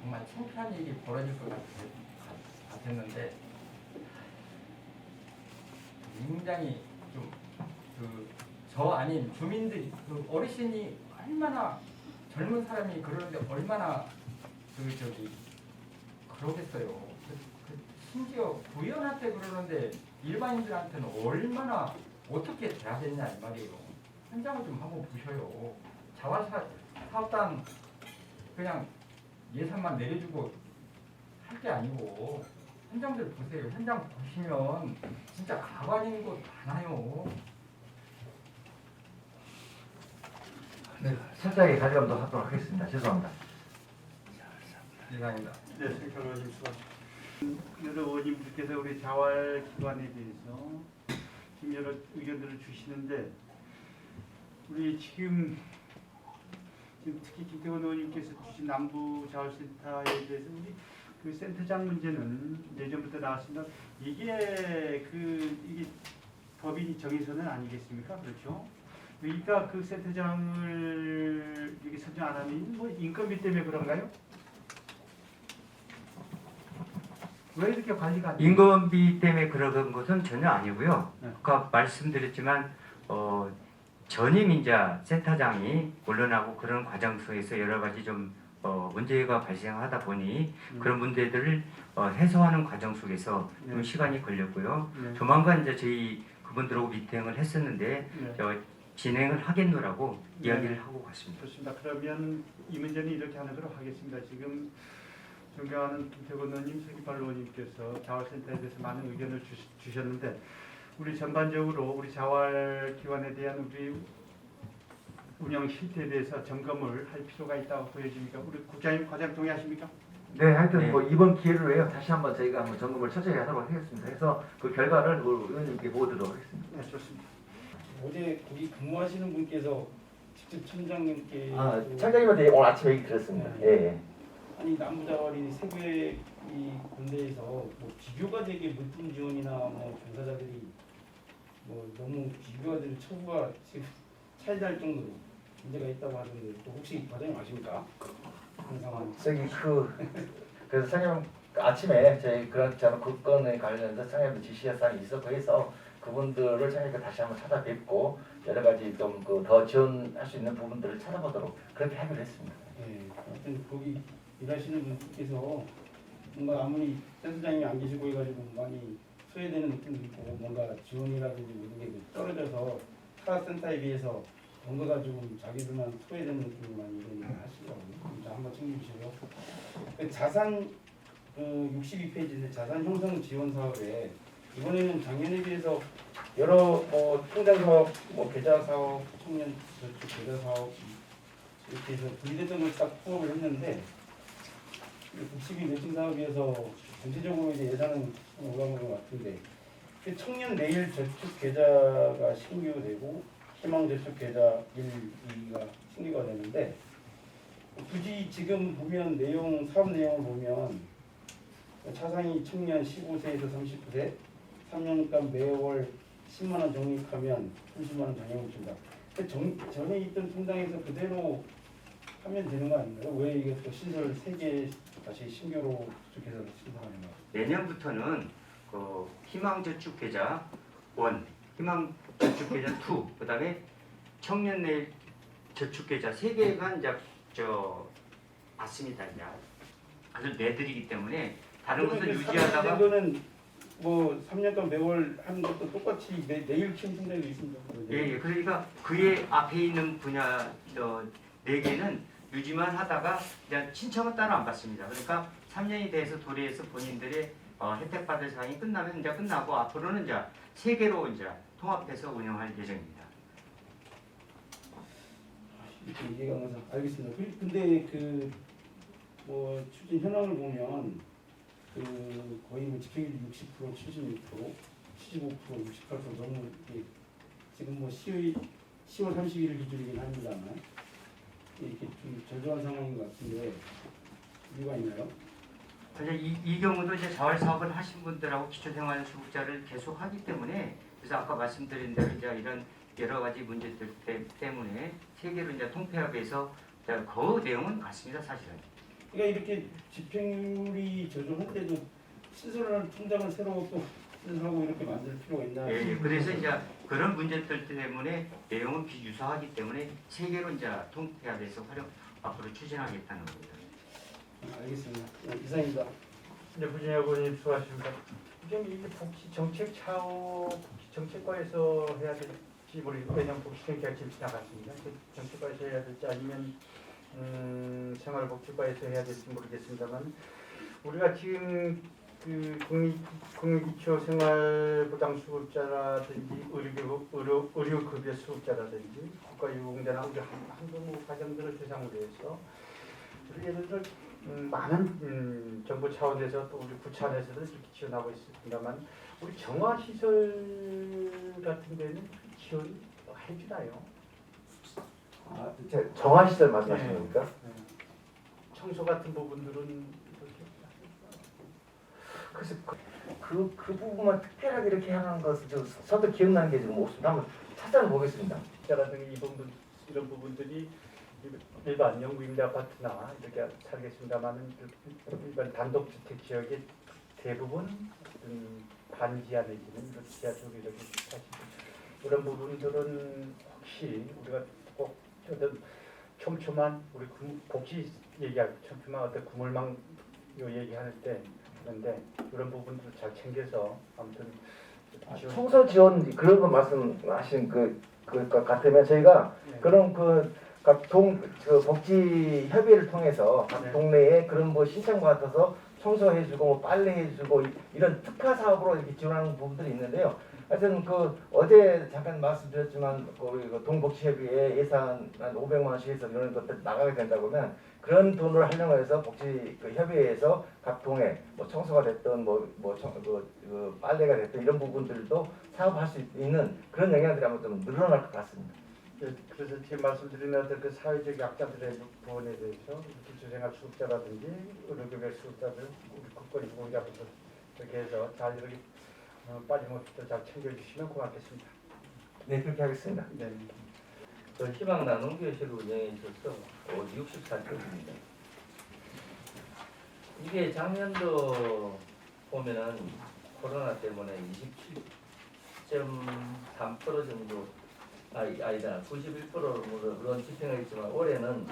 Speaker 9: 정말 창피한 일이 벌어질 것 같았는데 굉장히 좀 저 아닌 주민들이 그 어르신이 얼마나 젊은 사람이 그러는데 얼마나 그러겠어요. 심지어 부연한테 그러는데 일반인들한테는 얼마나 어떻게 돼야 되냐 이 말이에요. 현장을 좀 한번 보셔요. 자활사업단 그냥 예산만 내려주고 할 게 아니고 현장들 보세요. 현장 보시면 진짜 가관인 곳 많아요.
Speaker 3: 네, 철저하게 가져감도 하도록 하겠습니다. 죄송합니다.
Speaker 9: 이상입니다.
Speaker 1: 네, 생각 의원님 수고하셨습니다. 여러 의원님들께서 우리 자활기관에 대해서 지금 여러 의견들을 주시는데 우리 지금 특히 김태원 의원님께서 주신 남부자활센터에 대해서 우리 그 센터장 문제는 예전부터 나왔습니다. 이게 법이 정해서는 아니겠습니까? 그렇죠? 그러니까 그 센터장을 여기 선정 안 하면 뭐 인건비 때문에 그런가요? 왜 이렇게 관리가 안 돼요?
Speaker 10: 인건비 때문에 그런 것은 전혀 아니고요.
Speaker 1: 네.
Speaker 10: 아까 말씀드렸지만 전임 이제 센터장이 물러나고 그런 과정 속에서 여러 가지 좀 문제가 발생하다 보니 그런 문제들을 해소하는 과정 속에서 좀
Speaker 1: 네.
Speaker 10: 시간이 걸렸고요.
Speaker 1: 네.
Speaker 10: 조만간 이제 저희 그분들하고 미팅을 했었는데
Speaker 1: 네.
Speaker 10: 진행을 하겠노라고
Speaker 1: 네.
Speaker 10: 이야기를 하고 갔습니다.
Speaker 1: 좋습니다. 그러면 이 문제는 이렇게 하는 걸로 하겠습니다. 지금 존경하는 김태곤 의원님, 서기팔 의원님께서 자활센터에 대해서 많은 의견을 주셨는데 우리 전반적으로 우리 자활기관에 대한 우리 운영 실태에 대해서 점검을 할 필요가 있다고 보여집니까? 우리 국장님, 과장 동의하십니까?
Speaker 3: 네, 하여튼
Speaker 1: 네.
Speaker 3: 뭐 이번 기회를 위해 다시 한번 저희가 한번 점검을 철저히 하도록 하겠습니다. 그래서 그 결과를 의원님께 보여드리도록 하겠습니다.
Speaker 1: 네, 좋습니다.
Speaker 5: 어제 거기 근무하시는 분께서 직접 청장님께
Speaker 3: 청장님한테 오늘 아침에 얘기 들었습니다.
Speaker 5: 네.
Speaker 3: 예.
Speaker 5: 아니 남부자활이 세계 이 군대에서 뭐 비교가 되게 물품 지원이나 뭐 종사자들이 뭐 너무 비교가 되는 처우가 지금 차이날 정도로 문제가 있다고 하던데 또 혹시 과장님 아십니까? 상황.
Speaker 3: 그래서 청장 아침에 저희 그 건에 관련해서 청장님 지시 사항이 있었고 해서 그분들을 청장님께 다시 한번 찾아뵙고 여러 가지 좀 더 지원할 수 있는 부분들을 찾아보도록 그렇게 하기로 했습니다.
Speaker 5: 네, 하여튼 거기 일하시는 분께서 뭔가 아무리 센터장님이 안 계시고 해가지고 많이 소외되는 느낌도 있고 뭔가 지원이라든지 모든 게 떨어져서 타 센터에 비해서 뭔가가 좀 자기들만 소외되는 느낌이 많이 이런 하시더라고요. 한번 챙겨주시고요. 그 자산 62페이지인데 자산 형성 지원 사업에 이번에는 작년에 비해서 여러 뭐 통장 사업, 뭐 계좌 사업, 청년 저축 계좌 사업 이렇게 해서 분리됐던 걸 딱 포함을 했는데 국시비 매칭 사업에서 전체적으로 이제 예산은 올라간 것 같은데 청년 내일 저축 계좌가 신규되고 희망 저축 계좌 1, 2가 신규가 되는데 굳이 지금 보면 사업 내용을 보면 차상위 청년 15세에서 39세 3년간 매월 10만 원 적립하면 30만 원 장려금 준다. 전에 있던 통장에서 그대로 하면 되는 거 아닌가요? 왜 이게 또 신설 3개 다시 신규로 저축해서 신설하는가?
Speaker 10: 내년부터는 그 희망저축계좌 1, 희망저축계좌 2, 그다음에 청년내일 저축계좌 3개가 이제 맞습니다. 이제 그걸 내드리기 때문에 다른 것을 유지하다가
Speaker 5: 이거는 뭐 3년간 매월 하는 것도 똑같이 내일 키운 통장이 있습니다.
Speaker 10: 예, 그러니까 그의 앞에 있는 분야 4개는 유지만 하다가 이제 신청은 따로 안 받습니다. 그러니까 3년이 돼서 도래해서 본인들의 혜택 받을 사항이 끝나면 이제 끝나고 앞으로는 이제 3개로 이제 통합해서 운영할 예정입니다.
Speaker 5: 이렇게 이해가 가서 알겠습니다. 근데 그 뭐 추진 현황을 보면 그 거의 뭐 집행률 60%, 76%, 75%, 68% 너무 이게 지금 뭐 10월 30일 기준이긴 합니다만 이렇게 좀 저조한 상황인 것 같은데 이유가 있나요?
Speaker 10: 이제 이 경우도 이제 자활 사업을 하신 분들하고 기초생활수급자를 계속 하기 때문에, 그래서 아까 말씀드린 대로 이제 이런 여러 가지 문제들 때문에 세계로 이제 통폐합해서 그 내용은 같습니다, 사실은.
Speaker 5: 그러니까 이렇게 집행률이 저조한데도 신설하는 통장을 새로 또 신설하고 이렇게 만들 필요가 있나?
Speaker 10: 예, 그래서 이제 그런 문제들 때문에 내용은 비유사하기 때문에 세계로 이제 통폐합해서 앞으로 추진하겠다는 겁니다.
Speaker 5: 알겠습니다. 이상입니다.
Speaker 1: 네, 부진혁 의원님 수고하십니다. 지금 이 복지 정책 차후 복지 정책과에서 해야 될지 모르겠고, 왜냐하면 복지 정책이 지금 지나갔습니다. 정책과에서 해야 될지 아니면 생활복지과에서 해야 될지 모르겠습니다만, 우리가 지금 그 국민기초생활보장수급자라든지 의료급여 수급자라든지 국가유공자나 우리 한국 가정들을 대상으로 해서 예를 들어 많은 정부 차원에서 또 우리 구 차원에서도 이렇게 지원하고 있습니다만, 우리 정화시설 같은 데는 지원 해주나요?
Speaker 3: 정화시설 말씀하시는 겁니까?
Speaker 1: 청소 같은 부분들은 이렇게
Speaker 3: 그래서 그 부분만 특별하게 이렇게 하는 것은 좀 선뜻 기억나는 게 지금 없습니다. 한번 찾아보겠습니다.
Speaker 1: 자라든지 이런 부분들이 일반 영구임대 아파트나 이렇게 살겠습니다만은 일반 단독주택 지역의 대부분 반지하 내지는 지하 쪽에 이렇게 사실 이런 부분들은 혹시 우리가 꼭 어떤 촘촘한 우리 복지 얘기할 촘촘한 어떤 구물망 요 얘기할 때 그런데 이런 부분들 잘 챙겨서 아무튼
Speaker 3: 청소 지원 그런 거 말씀하신 그 같으면 저희가
Speaker 1: 네.
Speaker 3: 그런 각 복지 협의회를 통해서 각
Speaker 1: 네.
Speaker 3: 동네에 그런 뭐 신청 받아서 청소해주고 뭐 빨래해주고 이런 특화 사업으로 이렇게 지원하는 부분들이 있는데요. 하여튼 어제 잠깐 말씀드렸지만 그 동복지협의회 예산 한 500만 원씩 해서 이런 것들 나가게 된다 보면 그런 돈을 활용해서 복지 협의회에서 각 동에 뭐 청소가 됐든 빨래가 됐든 이런 부분들도 사업할 수 있는 그런 영향들이 아마 좀 늘어날 것 같습니다.
Speaker 1: 그래서 지금 말씀드린 어떤 그 사회적 약자들의 부분에 대해서 기초생활 수급자라든지 의료급여 수급자들 우리 국거리 유공자부터 이렇게 해서 잘 이렇게 빠짐없이 잘 챙겨주시면 고맙겠습니다.
Speaker 3: 네, 그렇게 하겠습니다.
Speaker 1: 네.
Speaker 4: 저 희망 나눔 교실을 운영해 있어서 64쪽입니다. 이게 작년도 보면은 코로나 때문에 27.3% 정도 아니다 91%로 물론 집행했지만 올해는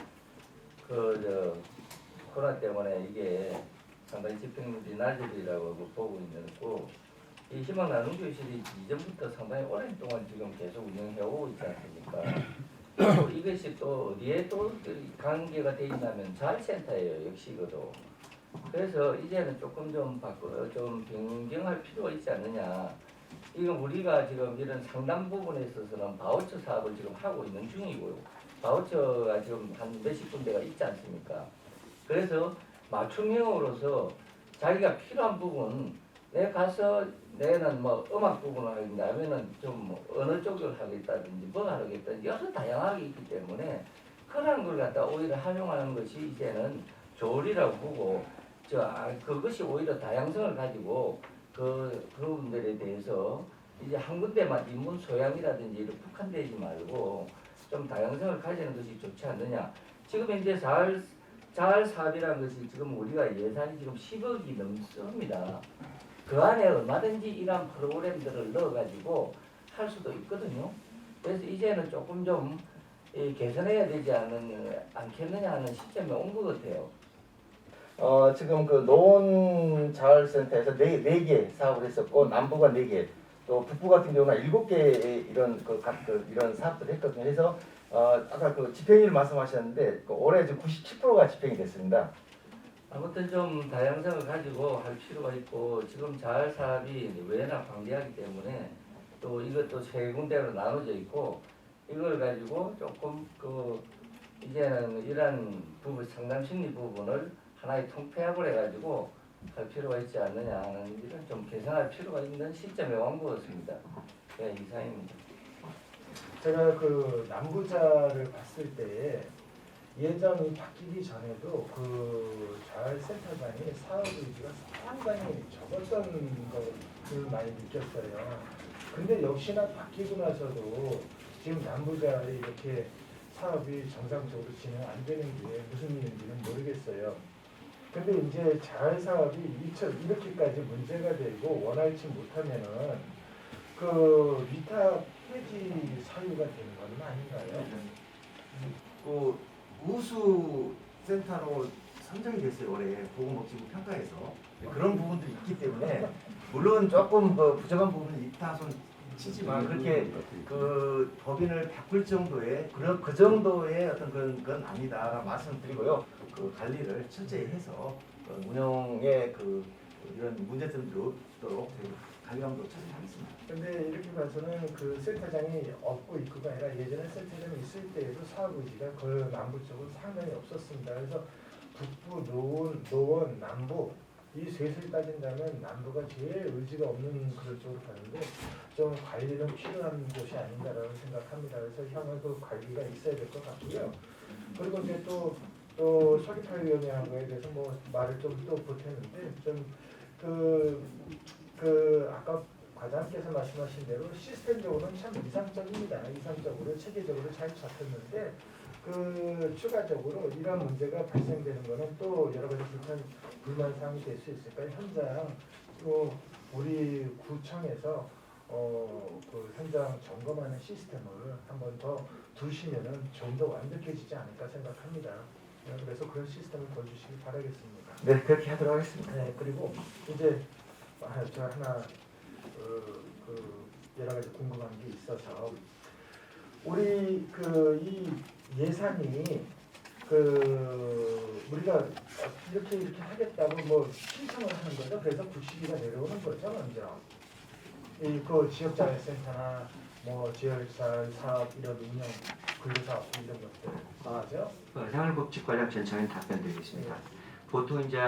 Speaker 4: 코로나 때문에 이게 상당히 집행률이 낮으리라고 보고 있고, 이 희망 나눔 교실이 이전부터 상당히 오랜 동안 지금 계속 운영해 오고 있지 않습니까? 또 이것이 또 어디에 또 관계가 돼 있냐면 자활센터예요, 역시 이것도. 그래서 이제는 조금 좀 변경할 필요가 있지 않느냐. 이건 우리가 지금 이런 상담 부분에 있어서는 바우처 사업을 지금 하고 있는 중이고요. 바우처가 지금 한 몇십 군데가 있지 않습니까? 그래서 맞춤형으로서 자기가 필요한 부분, 내가 가서 내는 뭐 음악 부분을 하겠다 하면은 좀 어느 쪽을 하겠다든지 뭐 하겠다든지 여러 다양하게 있기 때문에 그런 걸 갖다 오히려 활용하는 것이 이제는 좋으리라고 보고, 그것이 오히려 다양성을 가지고 그분들에 대해서 이제 한 군데만 인문 소양이라든지 이렇게 국한되지 말고 좀 다양성을 가지는 것이 좋지 않느냐. 지금 이제 자활 사업이라는 것이 지금 우리가 예산이 지금 10억이 넘습니다. 그 안에 얼마든지 이러한 프로그램들을 넣어가지고 할 수도 있거든요. 그래서 이제는 조금 좀 개선해야 되지 않겠느냐 하는 시점에 온 것 같아요.
Speaker 3: 지금 노원 자활센터에서 4개 사업을 했었고 남부가 4개, 또 북부 같은 경우는 7개 이런 사업들을 했거든요. 그래서 아까 집행률 말씀하셨는데 올해 지금 97%가 집행이 됐습니다.
Speaker 4: 아무튼 좀 다양성을 가지고 할 필요가 있고, 지금 자활 사업이 외나 방대하기 때문에 또 이것도 세 군데로 나눠져 있고, 이걸 가지고 조금 이제는 이런 부분 상담 심리 부분을 하나의 통폐합을 해가지고 할 필요가 있지 않느냐 하는 일은 좀 개선할 필요가 있는 시점에 온 것 같습니다. 네, 이상입니다.
Speaker 6: 제가 남부자를 봤을 때 예정이 바뀌기 전에도 그 자활센터장이 사업 의지가 상당히 적었던 것을 많이 느꼈어요. 근데 역시나 바뀌고 나서도 지금 남부자에 이렇게 사업이 정상적으로 진행 안 되는 게 무슨 일인지는 모르겠어요. 근데 이제 자활 사업이 이렇게까지 문제가 되고 원활치 못하면은 그 위탁 폐지 사유가 되는 건 아닌가요?
Speaker 3: 그 우수 센터로 선정이 됐어요. 올해 보건복지부 평가에서 그런 부분도 있기 때문에 물론 조금 그 부족한 부분은 있다 손 치지만 그렇게 그 법인을 바꿀 정도의 그 정도의 어떤 건 아니다라고 말씀드리고요. 그 관리를 철저히 해서 운영에 그 이런 문제점들이 없도록 관리 감독 철저히 하겠습니다.
Speaker 6: 근데 이렇게 봐서는 그 센터장이 없고 있고가 아니라 예전에 센터장이 있을 때에도 사업 의지가 그 남부 쪽은 상당히 없었습니다. 그래서 북부, 노원, 남부 이 셋을 따진다면 남부가 제일 의지가 없는 그런 쪽으로 가는데 좀 관리는 필요한 곳이 아닌가라고 생각합니다. 그래서 향후 그 관리가 있어야 될 것 같고요. 그리고 이제 또 서귀포위원회에 대해서 뭐 말을 좀 또 보탰는데 좀 아까 과장께서 말씀하신 대로 시스템적으로는 참 이상적입니다. 이상적으로 체계적으로 잘 잡혔는데 그 추가적으로 이런 문제가 발생되는 거는 또 여러 가지 불만 사항이 될 수 있을까요? 현장 또 우리 구청에서 그 현장 점검하는 시스템을 한 번 더 두시면은 좀 더 완벽해지지 않을까 생각합니다. 그래서 그런 시스템을 더 주시기 바라겠습니다.
Speaker 3: 네, 그렇게 하도록 하겠습니다.
Speaker 6: 네, 그리고 이제 저 하나 여러 가지 궁금한 게 있어서 우리 이 예산이 우리가 이렇게 하겠다고 뭐 신청을 하는 거죠. 그래서 90위가 내려오는 거죠, 먼저. 그 지역자활센터나 뭐 지역자활 사업 이런 운영 근로사업 이런 것들 맞죠?
Speaker 10: 생활복지과장 전청인 답변드리겠습니다. 보통 이제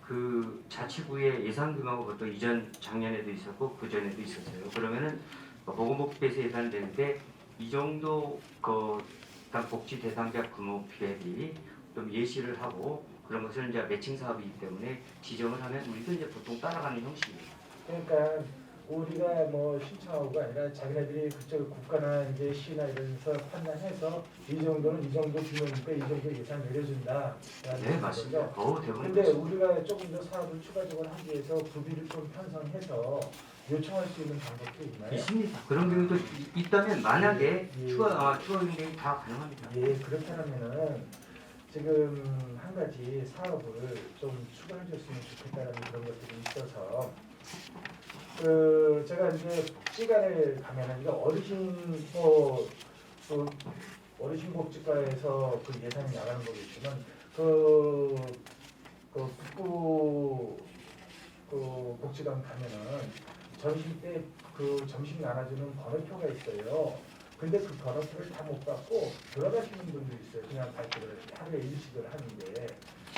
Speaker 10: 그 자치구의 예산 규모가 보통 이전 작년에도 있었고 그 전에도 있었어요. 그러면은 보건복지부에서 예산되는데 이 정도 그 복지 대상자 규모 대비 좀 예시를 하고 그런 것을 이제 매칭 사업이기 때문에 지정을 하면 우리도 이제 보통 따라가는 형식입니다.
Speaker 6: 그러니까 우리가 뭐 신청하고가 아니라 자기네들이 그쪽 국가나 이제 시나 이런서 판단해서 이 정도는 이 정도 규모니까 이 정도 예산 내려준다.
Speaker 10: 네, 맞습니다. 대부분
Speaker 6: 근데
Speaker 10: 그렇습니다.
Speaker 6: 우리가 조금 더 사업을 추가적으로 하기 위해서 구비를 좀 편성해서 요청할 수 있는 방법도 있나요?
Speaker 10: 있습니다. 그런 경우도 있다면 만약에
Speaker 6: 예.
Speaker 10: 추가 운행이 다 가능합니다.
Speaker 6: 예, 그렇다면은 지금 한 가지 사업을 좀 추가해 줬으면 좋겠다는 그런 것들이 있어서 제가 이제 복지관에 가면은 이제 어르신 복지과에서 그 예산이 나가는 거겠지만 북부 복지관 가면은 점심 때 점심 나눠주는 번호표가 있어요. 근데 그 번호표를 다 못 받고 돌아가시는 분도 있어요. 그냥 발표를 하루에 일식을 하는데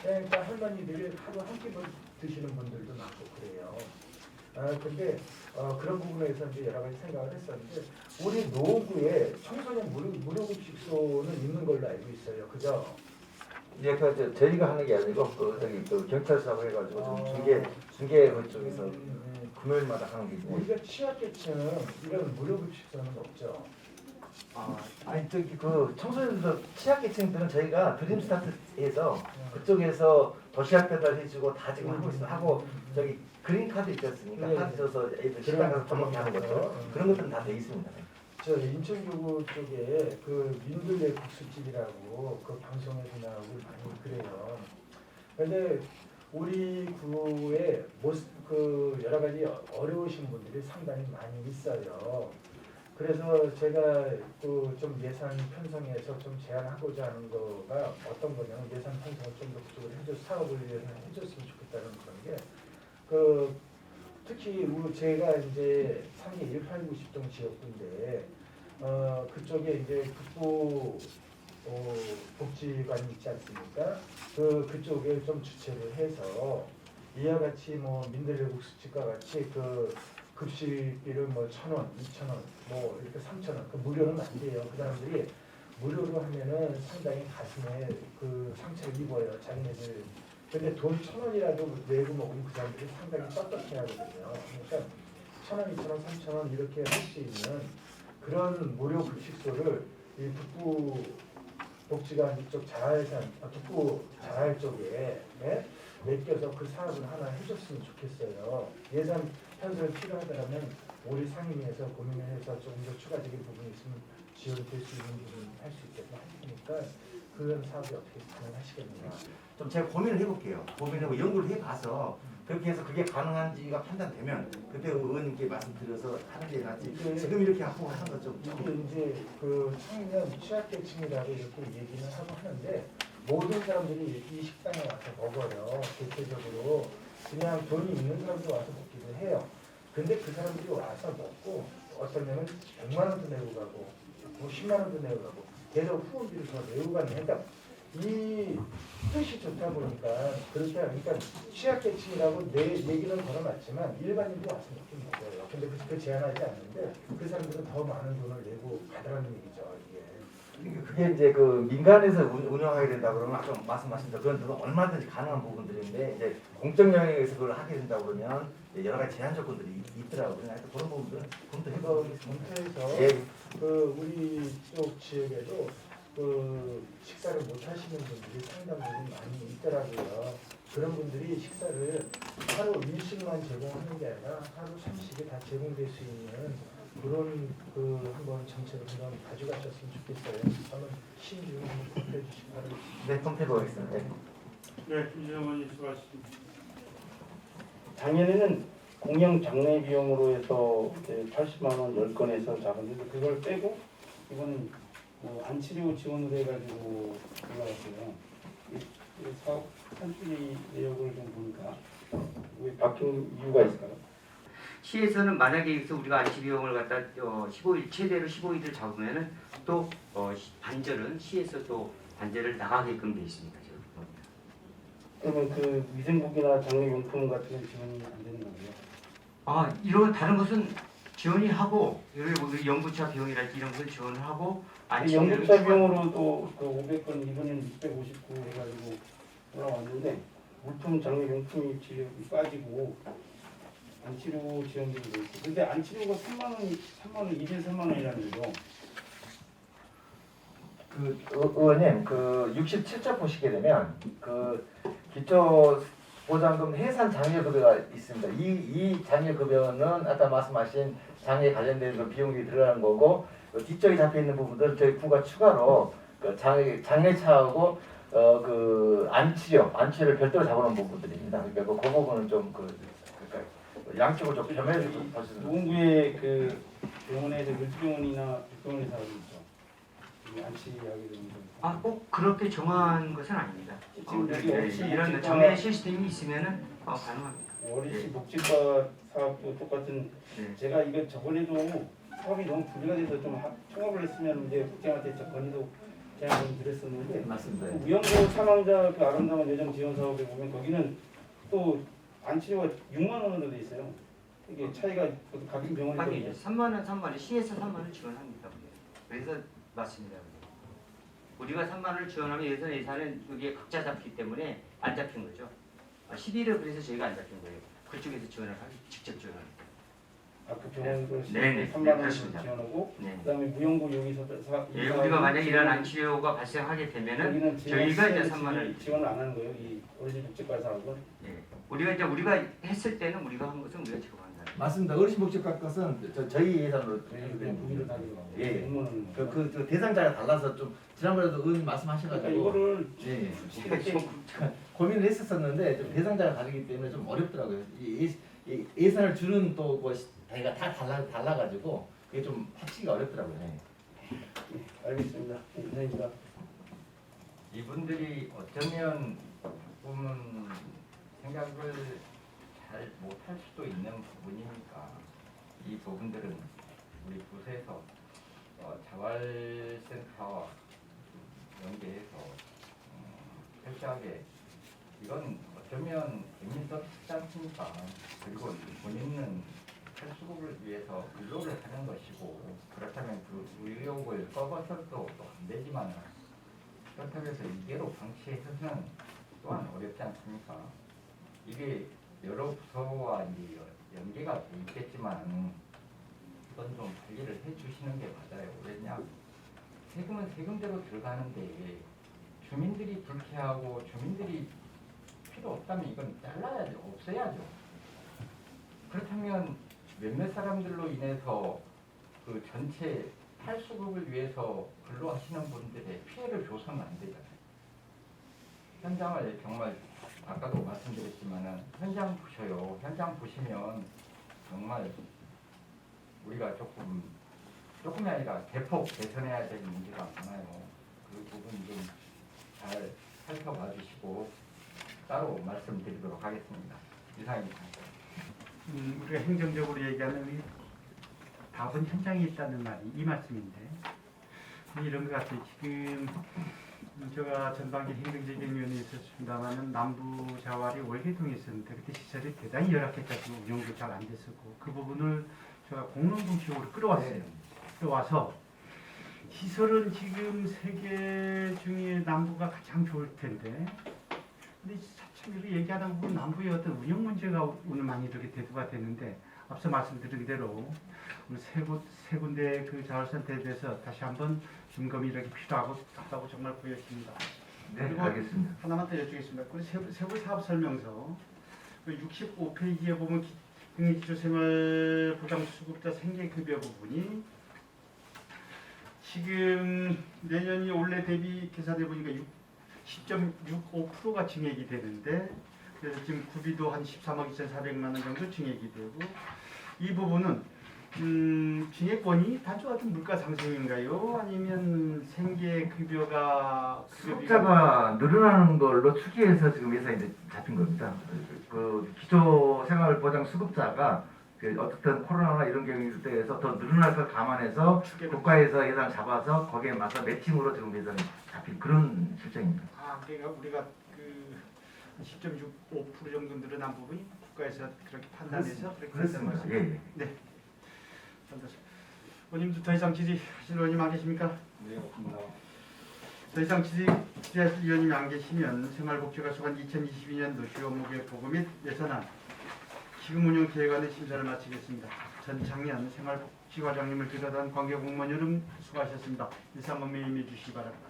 Speaker 6: 그러니까 할머니들이 하루 한 끼를 드시는 분들도 많고 그래요. 근데 그런 부분에서 이제 여러 가지 생각을 했었는데 우리 노구에 청소년 무료급식소는 있는 걸로 알고 있어요. 그죠?
Speaker 3: 이제 저희가 하는 게 아니고 경찰서하고 해가지고 중계 그쪽에서 금요일마다 하는 게 있고
Speaker 6: 우리가 취약계층은 이런 무료급식소는 없죠.
Speaker 3: 아니 그 청소년들 취약계층들은 저희가 드림 스타트에서 그쪽에서 도시락 배달해주고 다 지금 하고 있어 하고 저기 그린 카드 있지 않습니까?
Speaker 6: 네.
Speaker 3: 카드 줘서 애들 식당 가서 밥 먹게 하는 것들 그런 것들은 다 돼 있습니다.
Speaker 6: 저 인천교구 쪽에 그 민들레 국수집이라고 그 방송에서 나오고 많이 그래요. 그런데 우리 구에 그 여러 가지 어려우신 분들이 상당히 많이 있어요. 그래서 제가 좀 예산 편성해서 좀 제안하고자 하는 거가 어떤 거냐면 예산 편성을 좀 더 그쪽으로 사업을 해줬으면 좋겠다는 그런 게 특히 제가 이제 상계 1890동 지역구인데 그쪽에 이제 북부 복지관이 있지 않습니까? 그쪽에 좀 주최를 해서 이와 같이 뭐 민들레 국수집과 같이 급식비를 뭐 1,000원, 2,000원, 뭐 이렇게 3,000원, 무료는 안 돼요. 그 사람들이 무료로 하면은 상당히 가슴에 그 상처를 입어요, 자기네들. 근데 돈 1,000원이라도 내고 먹으면 그 사람들이 상당히 떳떳해 하거든요. 그러니까 1,000원, 2,000원, 3,000원 이렇게 할 수 있는 그런 무료 급식소를 이 북부 복지관 이쪽 북부 자활 쪽에 맡겨서 그 사업을 하나 해줬으면 좋겠어요. 예산 편성이 필요하다면 우리 상임위에서 고민을 해서 조금 더 추가적인 부분이 있으면 지원될 수 있는 부분 할 수 있게끔 할 테니까 그런 사업이 어떻게 가능하시겠느냐.
Speaker 3: 좀 제가 고민을 해볼게요. 고민하고 연구를 해봐서 그렇게 해서 그게 가능한지가 판단되면 그때 의원님께 말씀드려서 하는 게 낫지. 지금 이렇게 하고 하는 거좀
Speaker 6: 이게 이제 그 청년 취약계층이라고 이렇게 얘기는 하고 하는데 모든 사람들이 이 식당에 와서 먹어요. 대체적으로 그냥 돈이 있는 사람들 와서 먹기도 해요. 근데 그 사람들이 와서 먹고 어떤 데는 100만 원도 내고 가고 뭐 10만 원도 내고 가고 계속 후원비를 더 내고 가는 그러니까 이 뜻이 좋다 보니까 그렇게 하니까 취약계층이라고 내 얘기는 걸어놨지만 일반인도 와서 먹긴 먹어요. 근데 그 제한하지 않는데 그 사람들은 더 많은 돈을 내고 가더라는 얘기죠. 이게.
Speaker 3: 그게 이제 그 민간에서 운영하게 된다 그러면 아까 말씀하신 대로 그건 얼마든지 가능한 부분들인데 이제 공적 영역에서 그걸 하게 된다 그러면 여러 가지 제한 조건들이 있더라고요. 하여튼 그런 부분들은 검토해보겠습니다.
Speaker 6: 검토해서
Speaker 3: 예.
Speaker 6: 그 우리 쪽 지역에도 그 식사를 못 하시는 분들이 상당히 많이 있더라고요. 그런 분들이 식사를 하루 일식만 제공하는 게 아니라 하루 3식이 다 제공될 수 있는 그런 그 한번 정책을 한번 가져가셨으면 좋겠어요. 한번 신중히 검토해 주시기 바랍니다.
Speaker 3: 네, 검토해보겠습니다. 네.
Speaker 1: 네, 김진영 의원님 수고하셨습니다.
Speaker 5: 작년에는 공영 장례 비용으로 해서 80만 원 10건에서 잡았는데 그걸 빼고 이거는 뭐 안치료 지원으로 해가지고 올라갔어요. 이 사업 산출이 내역을 좀 보니까 왜 바뀐 이유가 있을까요?
Speaker 10: 시에서는 만약에 여기서 우리가 안치 비용을 갖다 15일 최대로 15일을 잡으면은 또 반절은 시에서 또 반절을 나가게끔 돼 있습니다. 지금.
Speaker 5: 그러면 그 위생복이나 장례용품 같은 건 지원이 안 되는 거고요.
Speaker 10: 이런 다른 것은 지원이 하고 예를 들어 우리 연구차 비용이랄지 이런 걸 지원을 하고
Speaker 5: 연구차 비용으로도 그 500건 이번엔 659 해가지고 올라왔는데 물품 장례용품이 지금 빠지고 안치료 지원들이 돼 있어요. 근데 안치료가 3만 원, 1일 3만 원이라는 거죠.
Speaker 3: 그 의원님 그 67조 보시게 되면 그 기초 보장금 해산 장려급여가 있습니다. 이 장려급여는 아까 말씀하신 장애 관련된 그 비용이 들어가는 거고 그 뒤쪽에 잡혀 있는 부분들 저희 구가 추가로 그 장례차하고 그 안치료를 별도로 잡아놓은 부분들입니다. 그러니까 그 부분은 좀 그러니까 양쪽을 좀 겸해서 좀 보시는.
Speaker 5: 노원구의 그 병원에서 율병원이나 병원에서 하고 있죠. 안치하게 되는 거.
Speaker 10: 꼭 그렇게 정한 것은 아닙니다.
Speaker 5: 지금 여기 어르신
Speaker 10: 이런
Speaker 5: 복지과-
Speaker 10: 정해 시스템이 있으면은 가능합니다.
Speaker 5: 어르신 복지과 사업도 똑같은.
Speaker 10: 네.
Speaker 5: 제가 이거 저번에도 사업이 너무 분리가 돼서 좀 통합을 했으면 이제 국장한테 건의도 제가 좀 드렸었는데
Speaker 3: 맞습니다.
Speaker 5: 그 무연고 사망자 그 아름다운 여정 지원 사업에 보면 거기는 또 안치료가 6만 원으로 돼 있어요. 이게 차이가 같은 병원에서
Speaker 10: 아니 3만 원 시에서 3만 원 지원합니다. 그래서 맞습니다. 우리가 3만 원을 지원하면 예산은 여기에 각자 잡기 때문에 안 잡힌 거죠. 11을 그래서 저희가 안 잡힌 거예요. 그쪽에서 지원을 하기 직접 지원합니다.
Speaker 5: 그 병원으로
Speaker 10: 네,
Speaker 5: 3만 원
Speaker 10: 그렇습니다.
Speaker 5: 지원하고
Speaker 10: 네.
Speaker 5: 그다음에 무연고 여기서
Speaker 10: 우리가 만약 이런 안치료가 발생하게 되면은 저희가 이제 3만 원
Speaker 5: 지원을 안 하는 거예요. 이 어르신 복지과 사업은.
Speaker 10: 네. 우리가 했을 때는 우리가 한 것은 우리가 지급한다.
Speaker 3: 맞습니다. 어르신복지과 것은 저희 예산으로
Speaker 5: 부위로 다니고.
Speaker 3: 예.
Speaker 5: 공무원은.
Speaker 3: 그 대상자가 달라서 좀 지난번에도 의원님
Speaker 5: 그러니까
Speaker 3: 말씀하셔가지고
Speaker 5: 이거를
Speaker 3: 예.
Speaker 5: 솔직히
Speaker 3: 고민을 했었었는데 좀 대상자가 다르기 때문에 좀 어렵더라고요. 이 예산을 주는 또뭐 다이가 다 달라가지고 그게 좀 합치기가 어렵더라고요.
Speaker 5: 알겠습니다. 감사합니다.
Speaker 9: 이분들이 어쩌면 조금은 생각을 잘 못할 수도 있는 부분이니까 이 부분들은 우리 부서에서 자활센터와 연계해서 철저하게 이건 어쩌면 개인 서비스지 않습니까? 그리고 본인은 탈수를 위해서 근로를 하는 것이고 그렇기 그렇다면 그 의혹을 써봐서도 또 안 되지만 그렇다고 해서 이대로 방치해서는 또한 어렵지 않습니까? 이게 여러 부서와 이제 연계가 돼 있겠지만 이건 좀 관리를 해주시는 게 맞아요. 왜냐? 세금은 세금대로 들어가는데 주민들이 불쾌하고 주민들이 필요 없다면 이건 잘라야죠. 없애야죠. 그렇다면 몇몇 사람들로 인해서 그 전체 탈수급을 위해서 근로하시는 분들의 피해를 줘서는 안 되잖아요. 현장을 정말 아까도 말씀드렸지만은 현장 보셔요. 현장 보시면 정말 우리가 조금이 아니라 대폭 개선해야 될 문제가 많아요. 그 부분 좀 잘 살펴봐 주시고 따로 말씀드리도록 하겠습니다. 이상입니다.
Speaker 1: 우리가 행정적으로 얘기하는 이 답은 현장에 있다는 말이 이 말씀인데 이런 것 같아요. 지금 제가 전반기 행정재정위원회에 있었습니다만 남부 자활이 월계동에 있었는데 그때 시설이 대단히 열악해가지고 운영도 잘 안 됐었고 그 부분을 제가 공론공식으로 끌어왔어요. 끌어와서 시설은 지금 세계 중에 남부가 가장 좋을 텐데 근데 참 이렇게 얘기하다 보면 남부의 어떤 운영 문제가 오늘 많이 이렇게 대두가 되는데 앞서 말씀드린 대로 우리 세 군데 그 자활센터에 대해서 다시 한번 점검이 이렇게 필요하다고 정말 보여집니다.
Speaker 3: 네,
Speaker 1: 그리고
Speaker 3: 알겠습니다.
Speaker 1: 하나만 더 여쭙겠습니다. 그 세부 사업 설명서 65페이지에 보면 국민기초생활보장수급자 생계급여 부분이 지금 내년이 올해 대비 계산해 보니까 10.65%가 증액이 되는데 그래서 지금 구비도 한 13억 2,400만 원 정도 증액이 되고 이 부분은 증액권이 단순한 물가 상승인가요? 아니면 생계급여가
Speaker 3: 수급자가 늘어나는 걸로 추계해서 지금 예산이 이제 잡힌 겁니다. 그 기초생활보장 수급자가 그 어떻든 코로나나 이런 경우에 대해서 더 늘어날 걸 감안해서 국가에서 예산을 잡아서 거기에 맞서 매칭으로 지금 예산이 잡힌 그런 실정입니다.
Speaker 1: 아, 그러니까 우리가 그 10.65% 정도 늘어난 부분이 국가에서 그렇게 판단해서
Speaker 3: 그렇습니다. 예.
Speaker 1: 네. 의원님도 더 이상 질의하실 의원님 안 계십니까?
Speaker 5: 네, 없습니다.
Speaker 1: 더 이상 질의하실 의원님이 안 계시면 생활복지가 수관 2022년도 주요 목의 보고 및 예산안 지금 운영 계획안의 심사를 마치겠습니다. 전 작년 생활복지과장님을 비롯한 관계공무원 여러분 수고하셨습니다. 이상 의미해 주시기 바랍니다.